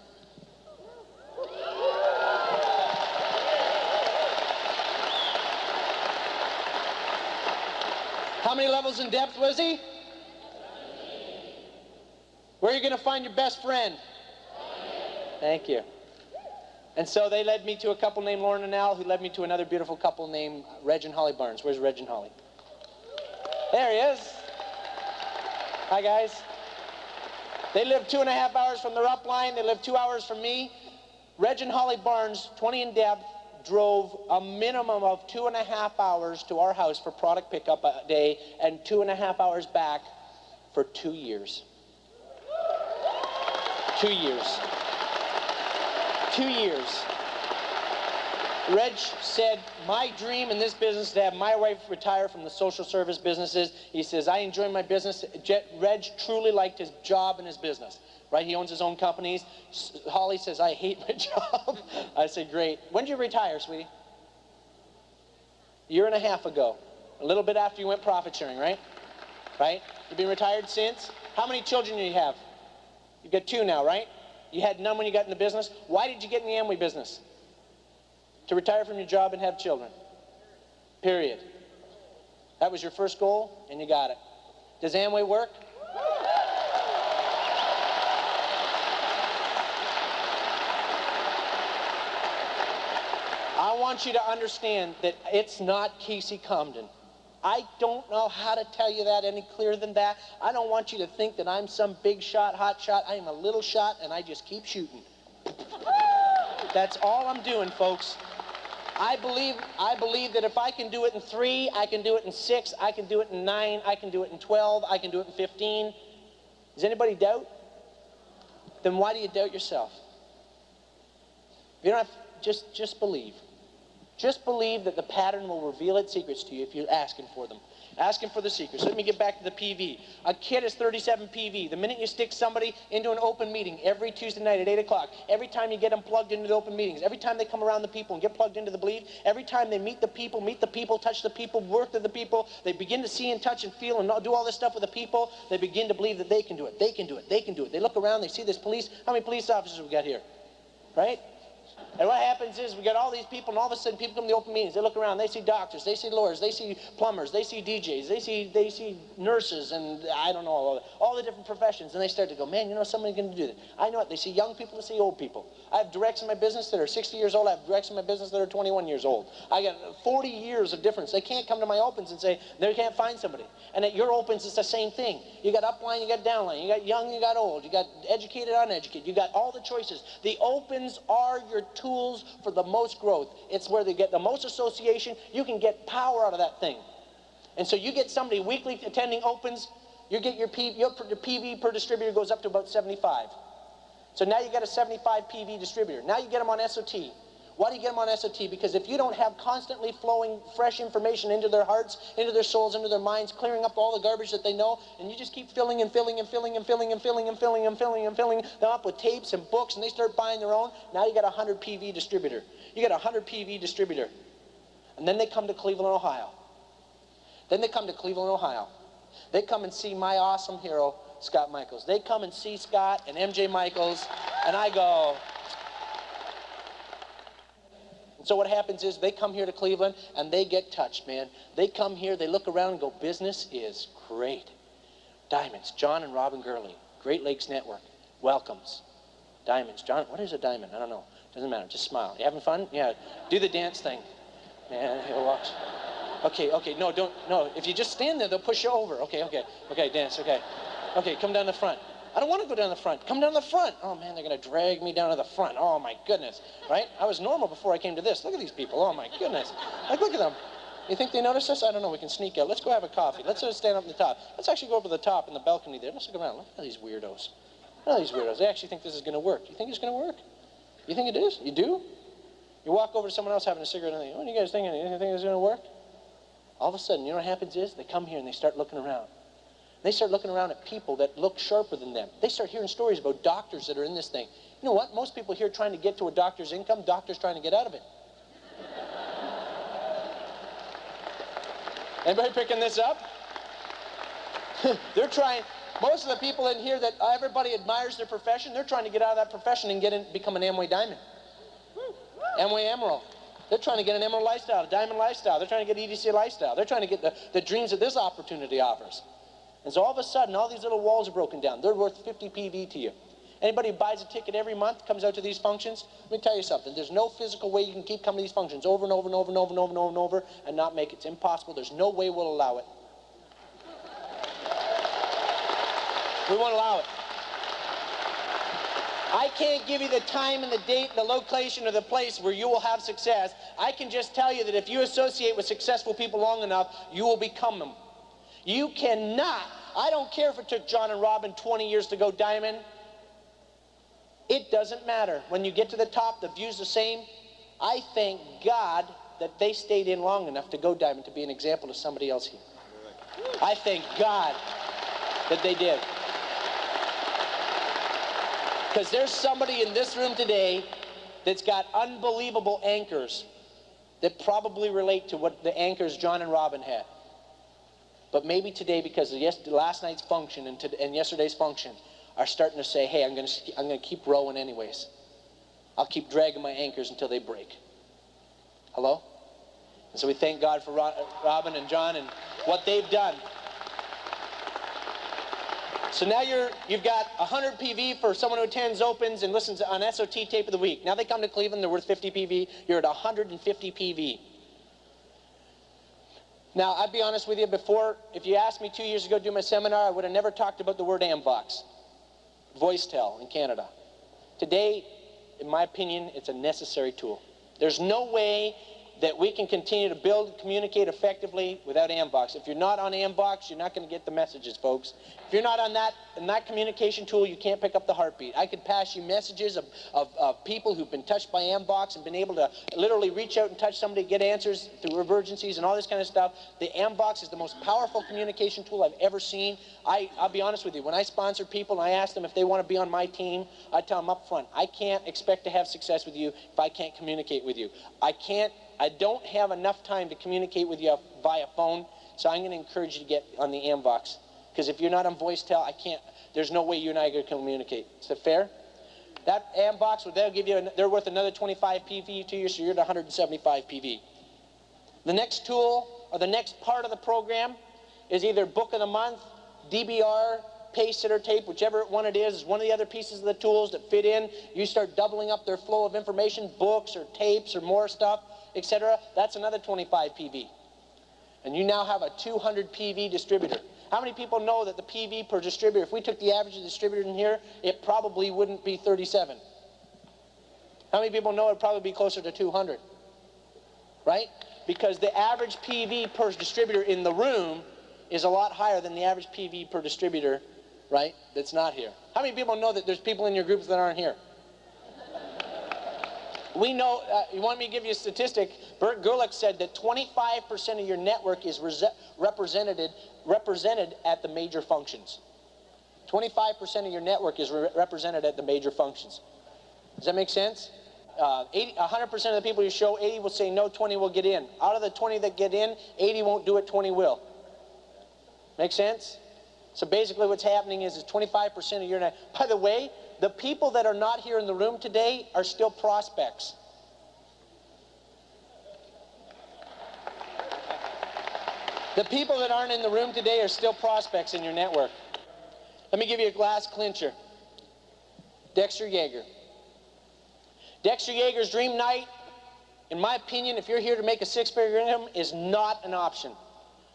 How many levels in depth was he? Where are you going to find your best friend? Thank you. And so they led me to a couple named Lauren and Al, who led me to another beautiful couple named Reg and Holly Barnes. Where's Reg and Holly? There he is. Hi, guys. They live 2.5 hours from their upline. They live 2 hours from me. Reg and Holly Barnes, 20 in depth, drove a minimum of 2.5 hours to our house for product pickup a day and 2.5 hours back for 2 years. 2 years. 2 years. Reg said, my dream in this business is to have my wife retire from the social service businesses. He says, I enjoy my business. Reg truly liked his job and his business, right? He owns his own companies. Holly says, I hate my job. I said, great. When did you retire, sweetie? 1.5 years ago. A little bit after you went profit sharing, right? Right? You've been retired since? How many children do you have? You've got 2 now, right? You had none when you got in the business. Why did you get in the Amway business? To retire from your job and have children. Period. That was your first goal, and you got it. Does Amway work? I want you to understand that it's not Casey Combden. I don't know how to tell you that any clearer than that. I don't want you to think that I'm some big shot, hot shot. I am a little shot, and I just keep shooting. That's all I'm doing, folks. I believe that if I can do it in 3, I can do it in 6, I can do it in 9, I can do it in 12, I can do it in 15. Does anybody doubt? Then why do you doubt yourself? You don't have, just believe. Just believe that the pattern will reveal its secrets to you if you're asking for them. Asking for the secrets. Let me get back to the PV. A kid is 37 PV. The minute you stick somebody into an open meeting every Tuesday night at 8 o'clock, every time you get them plugged into the open meetings, every time they come around the people and get plugged into the belief, every time they meet the people, touch the people, work with the people, they begin to see and touch and feel and do all this stuff with the people, they begin to believe that they can do it. They can do it. They can do it. They look around, they see this police. How many police officers we got here? Right? And what happens is we got all these people, and all of a sudden people come to the open meetings. They look around, they see doctors, they see lawyers, they see plumbers, they see DJs, they see nurses, and I don't know, all the different professions. And they start to go, man, you know, somebody's going to do that. I know it. They see young people, they see old people. I have directs in my business that are 60 years old. I have directs in my business that are 21 years old. I got 40 years of difference. They can't come to my opens and say they can't find somebody. And at your opens, it's the same thing. You got upline, you got downline, you got young, you got old, you got educated, uneducated, you got all the choices. The opens are your tools for the most growth. It's where they get the most association. You can get power out of that thing. And so you get somebody weekly attending opens, you get your PV per distributor goes up to about 75. So now you got a 75 PV distributor. Now you get them on SOT. Why do you get them on SOT? Because if you don't have constantly flowing fresh information into their hearts, into their souls, into their minds, clearing up all the garbage that they know, and you just keep filling and filling and filling and filling and filling and filling and filling and filling them up with tapes and books, and they start buying their own, now you got a 100 PV distributor. You got a 100 PV distributor. And then they come to Cleveland, Ohio. Then they come to Cleveland, Ohio. They come and see my awesome hero, Scott Michaels. They come and see Scott and MJ Michaels, and I go... So what happens is they come here to Cleveland and they get touched, man. They come here, they look around and go, business is great. Diamonds, John and Robin Gurley, Great Lakes Network, welcomes. Diamonds, John, what is a diamond? I don't know. Doesn't matter, just smile. You having fun? Yeah, do the dance thing. Man, he'll watch. Okay, no, don't, no. If you just stand there, they'll push you over. Okay, dance, okay. Okay, come down the front. I don't want to go down the front. Come down the front. Oh, man, they're going to drag me down to the front. Oh, my goodness. Right? I was normal before I came to this. Look at these people. Oh, my goodness. Like, look at them. You think they notice us? I don't know. We can sneak out. Let's go have a coffee. Let's stand up on the top. Let's actually go up to the top in the balcony there. Let's look around. Look at these weirdos. Look at these weirdos. They actually think this is going to work. You think it's going to work? You think it is? You do? You walk over to someone else having a cigarette and they go, what are you guys thinking? You think it's going to work? All of a sudden, you know what happens is they come here and they start looking around. They start looking around at people that look sharper than them. They start hearing stories about doctors that are in this thing. You know what? Most people here trying to get to a doctor's income, doctors trying to get out of it. Anybody picking this up? They're trying, most of the people in here that everybody admires their profession, they're trying to get out of that profession and become an Amway Diamond. Amway Emerald. They're trying to get an Emerald lifestyle, a Diamond lifestyle. They're trying to get EDC lifestyle. They're trying to get the dreams that this opportunity offers. And so all of a sudden, all these little walls are broken down. They're worth 50 PV to you. Anybody who buys a ticket every month, comes out to these functions, let me tell you something. There's no physical way you can keep coming to these functions over and over and over and over and over and over and over and not make it. It's impossible. There's no way we'll allow it. We won't allow it. I can't give you the time and the date, the location, or the place where you will have success. I can just tell you that if you associate with successful people long enough, you will become them. You cannot, I don't care if it took John and Robin 20 years to go diamond. It doesn't matter. When you get to the top, the view's the same. I thank God that they stayed in long enough to go diamond to be an example to somebody else here. I thank God that they did. Because there's somebody in this room today that's got unbelievable anchors that probably relate to what the anchors John and Robin had. But maybe today, because of last night's function and yesterday's function, are starting to say, hey, I'm going to keep rowing anyways. I'll keep dragging my anchors until they break. Hello? And so we thank God for Robin and John and what they've done. So now you've got 100 PV for someone who attends opens and listens on SOT tape of the week. Now they come to Cleveland, they're worth 50 PV. You're at 150 PV. Now, I'd be honest with you, before, if you asked me 2 years ago to do my seminar, I would have never talked about the word Ambox, voice-tel in Canada. Today, in my opinion, it's a necessary tool. There's no way that we can continue to build and communicate effectively without Ambox. If you're not on Ambox, you're not going to get the messages, folks. If you're not on that communication tool, you can't pick up the heartbeat. I could pass you messages of people who've been touched by Ambox and been able to literally reach out and touch somebody, get answers through emergencies and all this kind of stuff. The Ambox is the most powerful communication tool I've ever seen. I'll be honest with you, when I sponsor people and I ask them if they want to be on my team, I tell them up front, I can't expect to have success with you if I can't communicate with you. I don't have enough time to communicate with you via phone, so I'm going to encourage you to get on the Ambox. Because if you're not on voice-tel, there's no way you and I are going to communicate. Is that fair? That Ambox, they'll give you, they're worth another 25 PV to you, so you're at 175 PV. The next tool, or the next part of the program, is either Book of the Month, DBR, Pace-Sitter tape, whichever one it is one of the other pieces of the tools that fit in. You start doubling up their flow of information, books or tapes or more stuff, etc. That's another 25 PV. And you now have a 200 PV distributor. How many people know that the PV per distributor, if we took the average of the distributor in here, it probably wouldn't be 37? How many people know it would probably be closer to 200? Right? Because the average PV per distributor in the room is a lot higher than the average PV per distributor, right, that's not here. How many people know that there's people in your groups that aren't here? We know, you want me to give you a statistic? Bert Gulick said that 25% of your network is represented at the major functions. 25% of your network is represented at the major functions. Does that make sense? 100% of the people you show, 80 will say no, 20 will get in. Out of the 20 that get in, 80 won't do it, 20 will. Make sense? So basically what's happening is 25% of your network. By the way, the people that are not here in the room today are still prospects. The people that aren't in the room today are still prospects in your network. Let me give you a glass clincher. Dexter Yeager. Dexter Yeager's dream night, in my opinion, if you're here to make a six-figure income, is not an option.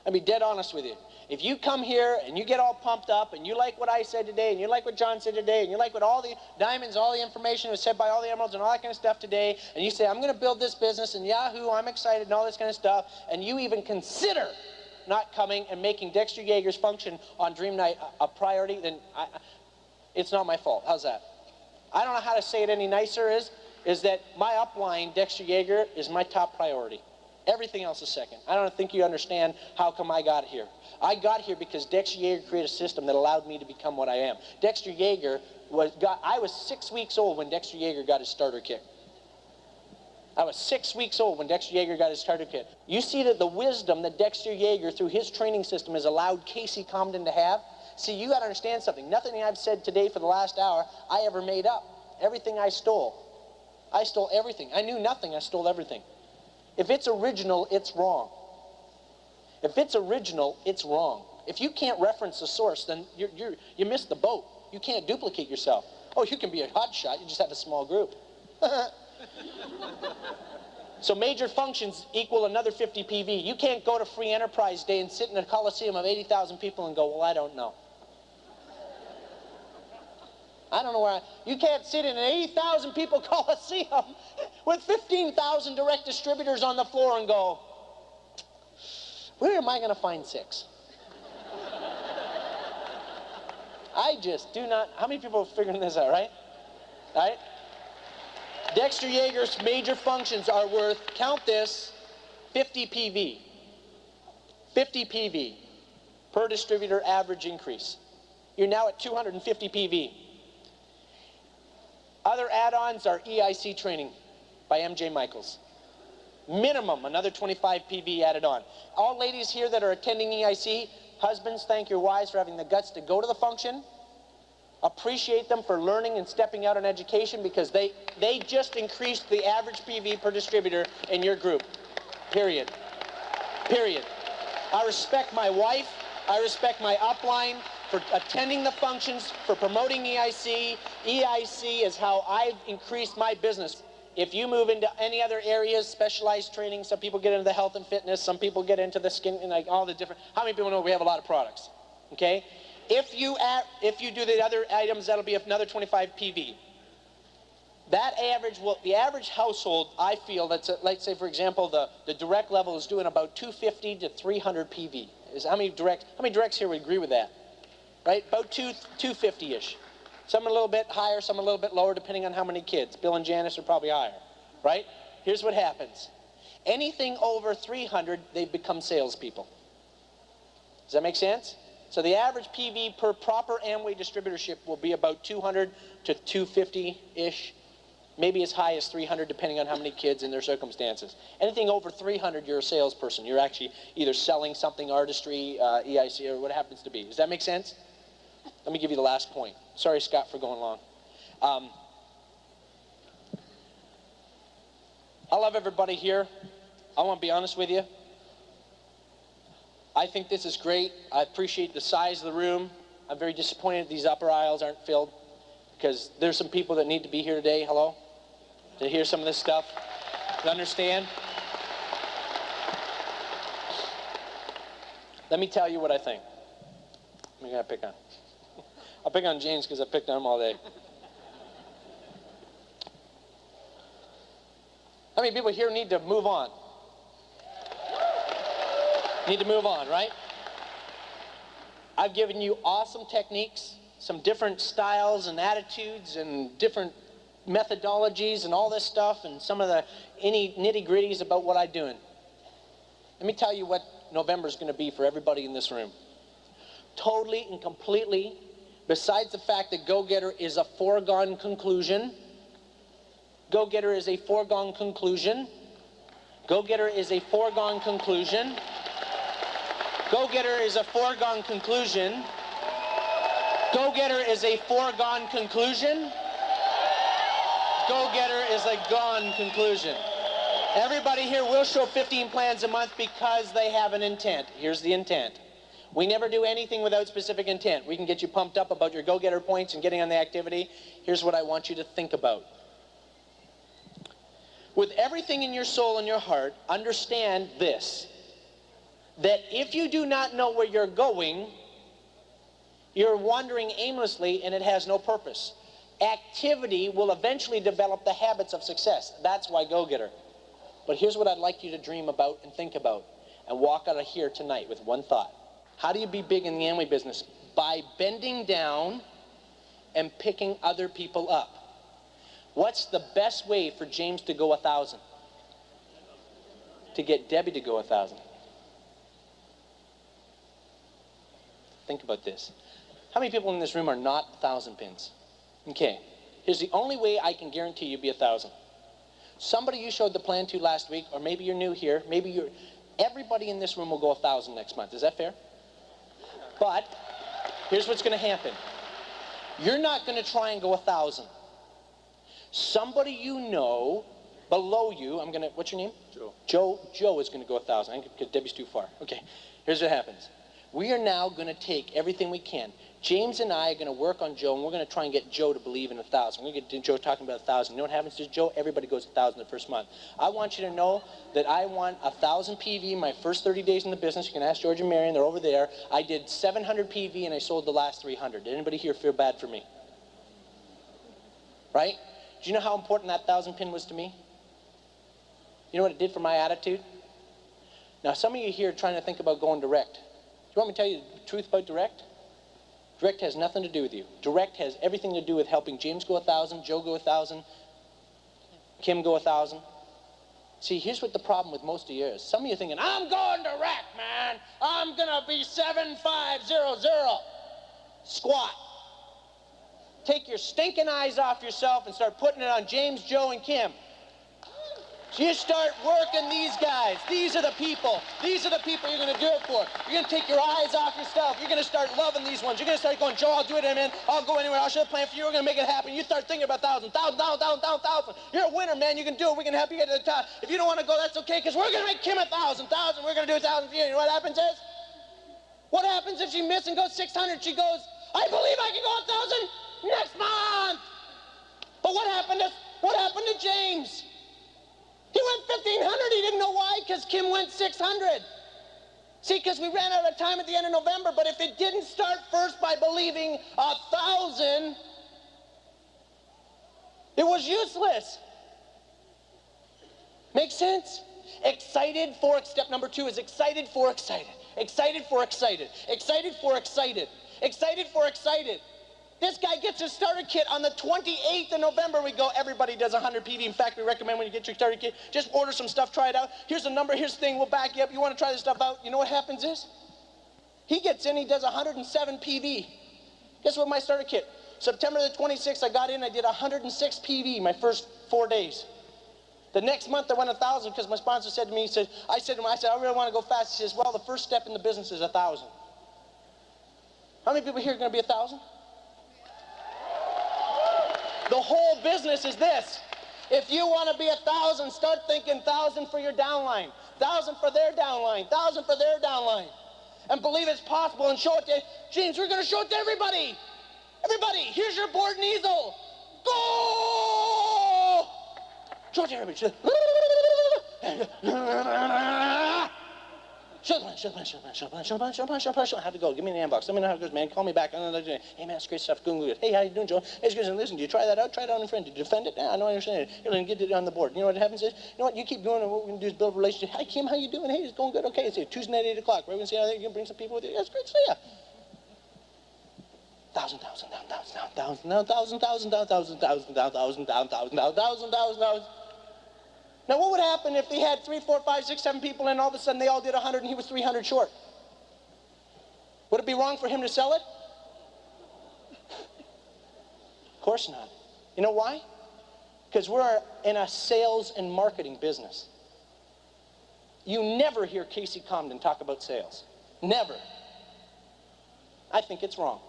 I'll be dead honest with you. If you come here and you get all pumped up and you like what I said today and you like what John said today and you like what all the diamonds, all the information was said by all the emeralds and all that kind of stuff today, and you say, I'm going to build this business and Yahoo, I'm excited and all this kind of stuff, and you even consider not coming and making Dexter Yeager's function on Dream Night a priority, then it's not my fault. How's that? I don't know how to say it any nicer is that my upline, Dexter Yeager, is my top priority. Everything else is second. I don't think you understand how come I got here. I got here because Dexter Yeager created a system that allowed me to become what I am. Dexter Yeager I was 6 weeks old when Dexter Yeager got his starter kit. I was 6 weeks old when Dexter Yeager got his starter kit. You see that the wisdom that Dexter Yeager, through his training system, has allowed Casey Combden to have? See, you got to understand something. Nothing I've said today for the last hour I ever made up. Everything I stole. I stole everything. I knew nothing. I stole everything. If it's original, it's wrong. If it's original, it's wrong. If you can't reference the source, then you missed the boat. You can't duplicate yourself. Oh, you can be a hotshot. You just have a small group. So major functions equal another 50 PV. You can't go to Free Enterprise Day and sit in a coliseum of 80,000 people and go, well, I don't know. I don't know where you can't sit in an 80,000 people coliseum with 15,000 direct distributors on the floor and go, where am I going to find 6? I just do not. How many people are figuring this out, right? Right? Dexter Yeager's major functions are worth, count this, 50 PV. 50 PV per distributor average increase. You're now at 250 PV. Other add-ons are EIC training by MJ Michaels. Minimum, another 25 PV added on. All ladies here that are attending EIC, Husbands, thank your wives for having the guts to go to the function. Appreciate them for learning and stepping out on education, because they just increased the average PV per distributor in your group. Period. Period. I respect my wife. I respect my upline for attending the functions, for promoting EIC. EIC is how I've increased my business. If you move into any other areas, specialized training, some people get into the health and fitness, some people get into the skin, and like all the different, how many people know we have a lot of products? Okay? If you do the other items, that'll be another 25 PV. That average the average household, I feel, that's let's say for example the direct level is doing about 250 to 300 PV. How many directs here would agree with that? Right? About 250-ish. Some a little bit higher, some a little bit lower, depending on how many kids. Bill and Janice are probably higher. Right? Here's what happens. Anything over 300, they've become salespeople. Does that make sense? So the average PV per proper Amway distributorship will be about 200 to 250-ish, maybe as high as 300, depending on how many kids and their circumstances. Anything over 300, you're a salesperson. You're actually either selling something, artistry, EIC, or what it happens to be. Does that make sense? Let me give you the last point. Sorry, Scott, for going long. I love everybody here. I want to be honest with you. I think this is great. I appreciate the size of the room. I'm very disappointed these upper aisles aren't filled, because there's some people that need to be here today, hello, to hear some of this stuff, to understand. Let me tell you what I think. I'm going to pick on. I'll pick on James because I picked on him all day. How many people here need to move on? Need to move on, right? I've given you awesome techniques, some different styles and attitudes and different methodologies and all this stuff, and some of the nitty-gritties about what I'm doing. Let me tell you what November is going to be for everybody in this room. Totally and completely, besides the fact that Go-Getter is a foregone conclusion. Go-Getter is a foregone conclusion. Go-Getter is a foregone conclusion. Go-Getter is a foregone conclusion. Go-Getter is a foregone conclusion. Go-Getter is a gone conclusion. Everybody here will show 15 plans a month because they have an intent. Here's the intent. We never do anything without specific intent. We can get you pumped up about your Go-Getter points and getting on the activity. Here's what I want you to think about. With everything in your soul and your heart, understand this. That if you do not know where you're going, you're wandering aimlessly and it has no purpose. Activity will eventually develop the habits of success. That's why Go-Getter. But here's what I'd like you to dream about and think about and walk out of here tonight with one thought. How do you be big in the Amway business? By bending down and picking other people up. What's the best way for James to go 1,000? To get Debbie to go 1,000. Think about this. How many people in this room are not 1,000 pins? Okay. Here's the only way I can guarantee you be 1,000. Somebody you showed the plan to last week, or maybe you're new here, everybody in this room will go 1,000 next month. Is that fair? But here's what's going to happen. You're not going to try and go 1,000. Somebody you know below you, what's your name? Joe. Joe is going to go 1,000 because Debbie's too far. Okay. Here's what happens. We are now going to take everything we can. James and I are going to work on Joe, and we're going to try and get Joe to believe in 1,000. We're going to get Joe talking about 1,000. You know what happens to Joe? Everybody goes 1,000 the first month. I want you to know that I want 1,000 PV my first 30 days in the business. You can ask George and Marion. They're over there. I did 700 PV, and I sold the last 300. Did anybody here feel bad for me? Right? Do you know how important that 1,000 pin was to me? You know what it did for my attitude? Now, some of you here are trying to think about going direct. Do you want me to tell you the truth about direct? Direct has nothing to do with you. Direct has everything to do with helping James go 1,000, Joe go 1,000, Kim go 1,000. See, here's what the problem with most of you is. Some of you are thinking, I'm going direct, man. I'm going to be 7500. Squat. Take your stinking eyes off yourself and start putting it on James, Joe, and Kim. So you start working these guys. These are the people. These are the people you're going to do it for. You're going to take your eyes off yourself. You're going to start loving these ones. You're going to start going, Joe, I'll do it, man. I'll go anywhere. I'll show the plan for you. We're going to make it happen. You start thinking about 1,000. You're a winner, man. You can do it. We can help you get to the top. If you don't want to go, that's okay, because we're going to make Kim 1,000. We're going to do 1,000 for you. You know what happens is? What happens if she misses and goes 600? She goes, I believe I can go 1,000 next month. But what happened to James? He went 1,500. He didn't know why, because Kim went 600. See, because we ran out of time at the end of November, but if it didn't start first by believing 1,000, it was useless. Make sense? Excited for, step number 2 is excited for excited. Excited for excited. Excited for excited. Excited for excited. This guy gets his starter kit on the 28th of November. We go, everybody does 100 PV. In fact, we recommend when you get your starter kit, just order some stuff, try it out. Here's the number, here's the thing, we'll back you up. You want to try this stuff out? You know what happens is? He gets in, he does 107 PV. Guess what my starter kit? September the 26th, I got in, I did 106 PV my first 4 days. The next month I went 1,000 because my sponsor said to me, I said, I really want to go fast. He says, well, the first step in the business is 1,000. How many people here are going to be 1,000? The whole business is this. If you want to be 1,000, start thinking 1,000 for your downline, 1,000 for their downline, 1,000 for their downline. And believe it's possible and show it to, James, we're going to show it to everybody. Everybody, here's your board and easel. Go! Show it to everybody. Show the plan. How'd it go? Give me an inbox. Let me know how it goes, man. Call me back. Hey, man, that's great stuff. Good. Hey, how you doing, Joe? Hey, it's good. Listen, do you try that out? Try it out in front. Did you defend it? Yeah, I don't understand it. You're going to get it on the board. You know what happens is, you know what? You keep doing it. What we're going to do is build a relationship. Hi, Kim, how you doing? Hey, it's going good. Okay, it's Tuesday night, 8 o'clock. We're going to see how you're going to bring some people with you. That's great. See ya. 1,000. Now, what would happen if they had 3, 4, 5, 6, 7 people and all of a sudden they all did 100 and he was 300 short? Would it be wrong for him to sell it? Of course not. You know why? Because we're in a sales and marketing business. You never hear Casey Combden talk about sales. Never. I think it's wrong.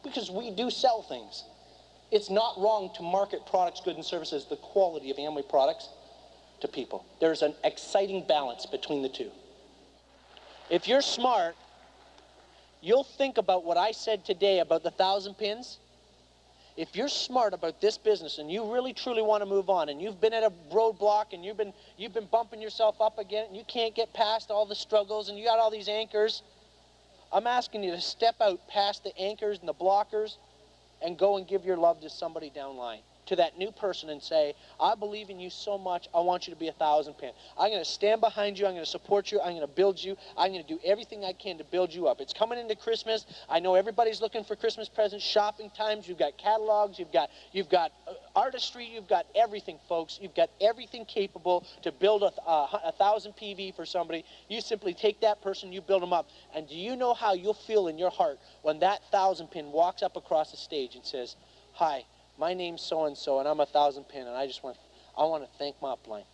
Because we do sell things. It's not wrong to market products, goods, and services, the quality of Amway products, to people. There's an exciting balance between the two. If you're smart, you'll think about what I said today about the 1,000 pins. If you're smart about this business and you really truly want to move on and you've been at a roadblock and you've been bumping yourself up again and you can't get past all the struggles and you got all these anchors, I'm asking you to step out past the anchors and the blockers and go and give your love to somebody downline, to that new person, and say, I believe in you so much, I want you to be 1,000 pin. I'm going to stand behind you, I'm going to support you, I'm going to build you, I'm going to do everything I can to build you up. It's coming into Christmas. I know everybody's looking for Christmas presents, shopping times, you've got catalogs, you've got artistry, you've got everything, folks. You've got everything capable to build a 1,000 PV for somebody. You simply take that person, you build them up. And do you know how you'll feel in your heart when that 1,000 pin walks up across the stage and says, hi, my name's so-and-so, and I'm 1,000 pin, and I want to thank my upline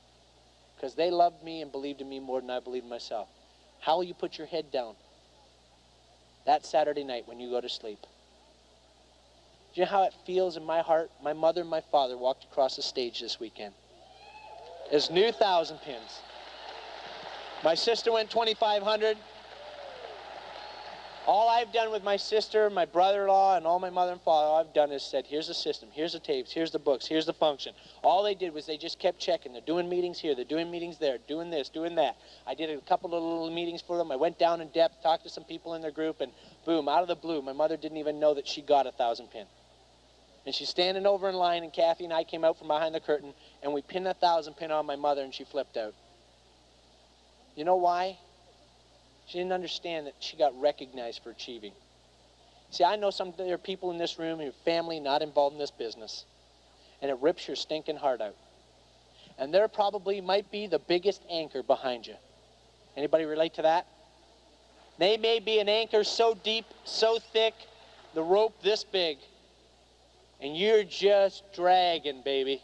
because they loved me and believed in me more than I believed in myself. How will you put your head down that Saturday night when you go to sleep? Do you know how it feels in my heart? My mother and my father walked across the stage this weekend. As new 1,000 pins. My sister went 2,500. All I've done with my sister, my brother-in-law, and all my mother and father, all I've done is said, here's the system, here's the tapes, here's the books, here's the function. All they did was they just kept checking. They're doing meetings here, they're doing meetings there, doing this, doing that. I did a couple of little meetings for them. I went down in depth, talked to some people in their group, and boom, out of the blue, my mother didn't even know that she got 1,000 pin. And she's standing over in line, and Cathy and I came out from behind the curtain, and we pinned 1,000 pin on my mother, and she flipped out. You know why? She didn't understand that she got recognized for achieving. See, I know there are people in this room, your family not involved in this business, and it rips your stinking heart out. And there probably might be the biggest anchor behind you. Anybody relate to that? They may be an anchor so deep, so thick, the rope this big, and you're just dragging, baby.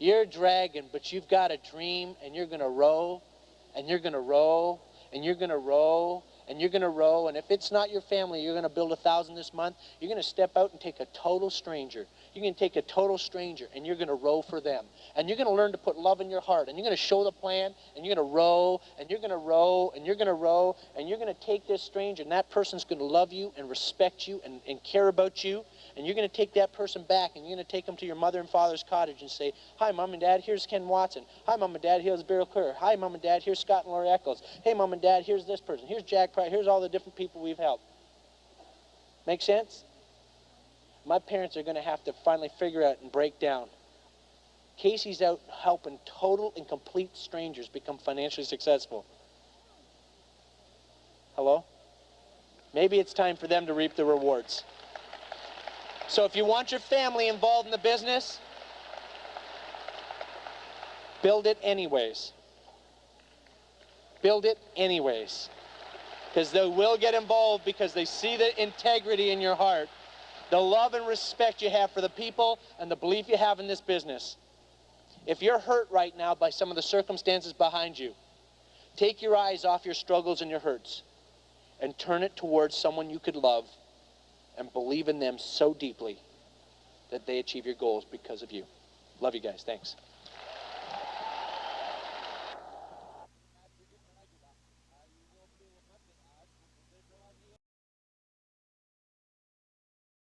You're dragging, but you've got a dream, and you're going to row, and you're going to row, and you're going to row, and you're going to row. And if it's not your family, you're going to build 1,000 this month. You're going to step out and take a total stranger. You're going to take a total stranger, and you're going to row for them. And you're going to learn to put love in your heart. And you're going to show the plan, and you're going to row, and you're going to row, and you're going to row, and you're going to take this stranger, and that person's going to love you and respect you and care about you. And you're going to take that person back, and you're going to take them to your mother and father's cottage and say, hi, Mom and Dad, here's Ken Watson. Hi, Mom and Dad, here's Beryl Kerr. Hi, Mom and Dad, here's Scott and Lori Eccles. Hey, Mom and Dad, here's this person. Here's Jack Price. Here's all the different people we've helped. Make sense? My parents are going to have to finally figure out and break down. Casey's out helping total and complete strangers become financially successful. Hello? Maybe it's time for them to reap the rewards. So if you want your family involved in the business, build it anyways. Build it anyways. Because they will get involved because they see the integrity in your heart, the love and respect you have for the people, and the belief you have in this business. If you're hurt right now by some of the circumstances behind you, take your eyes off your struggles and your hurts and turn it towards someone you could love and believe in them so deeply that they achieve your goals because of you. Love you guys. Thanks.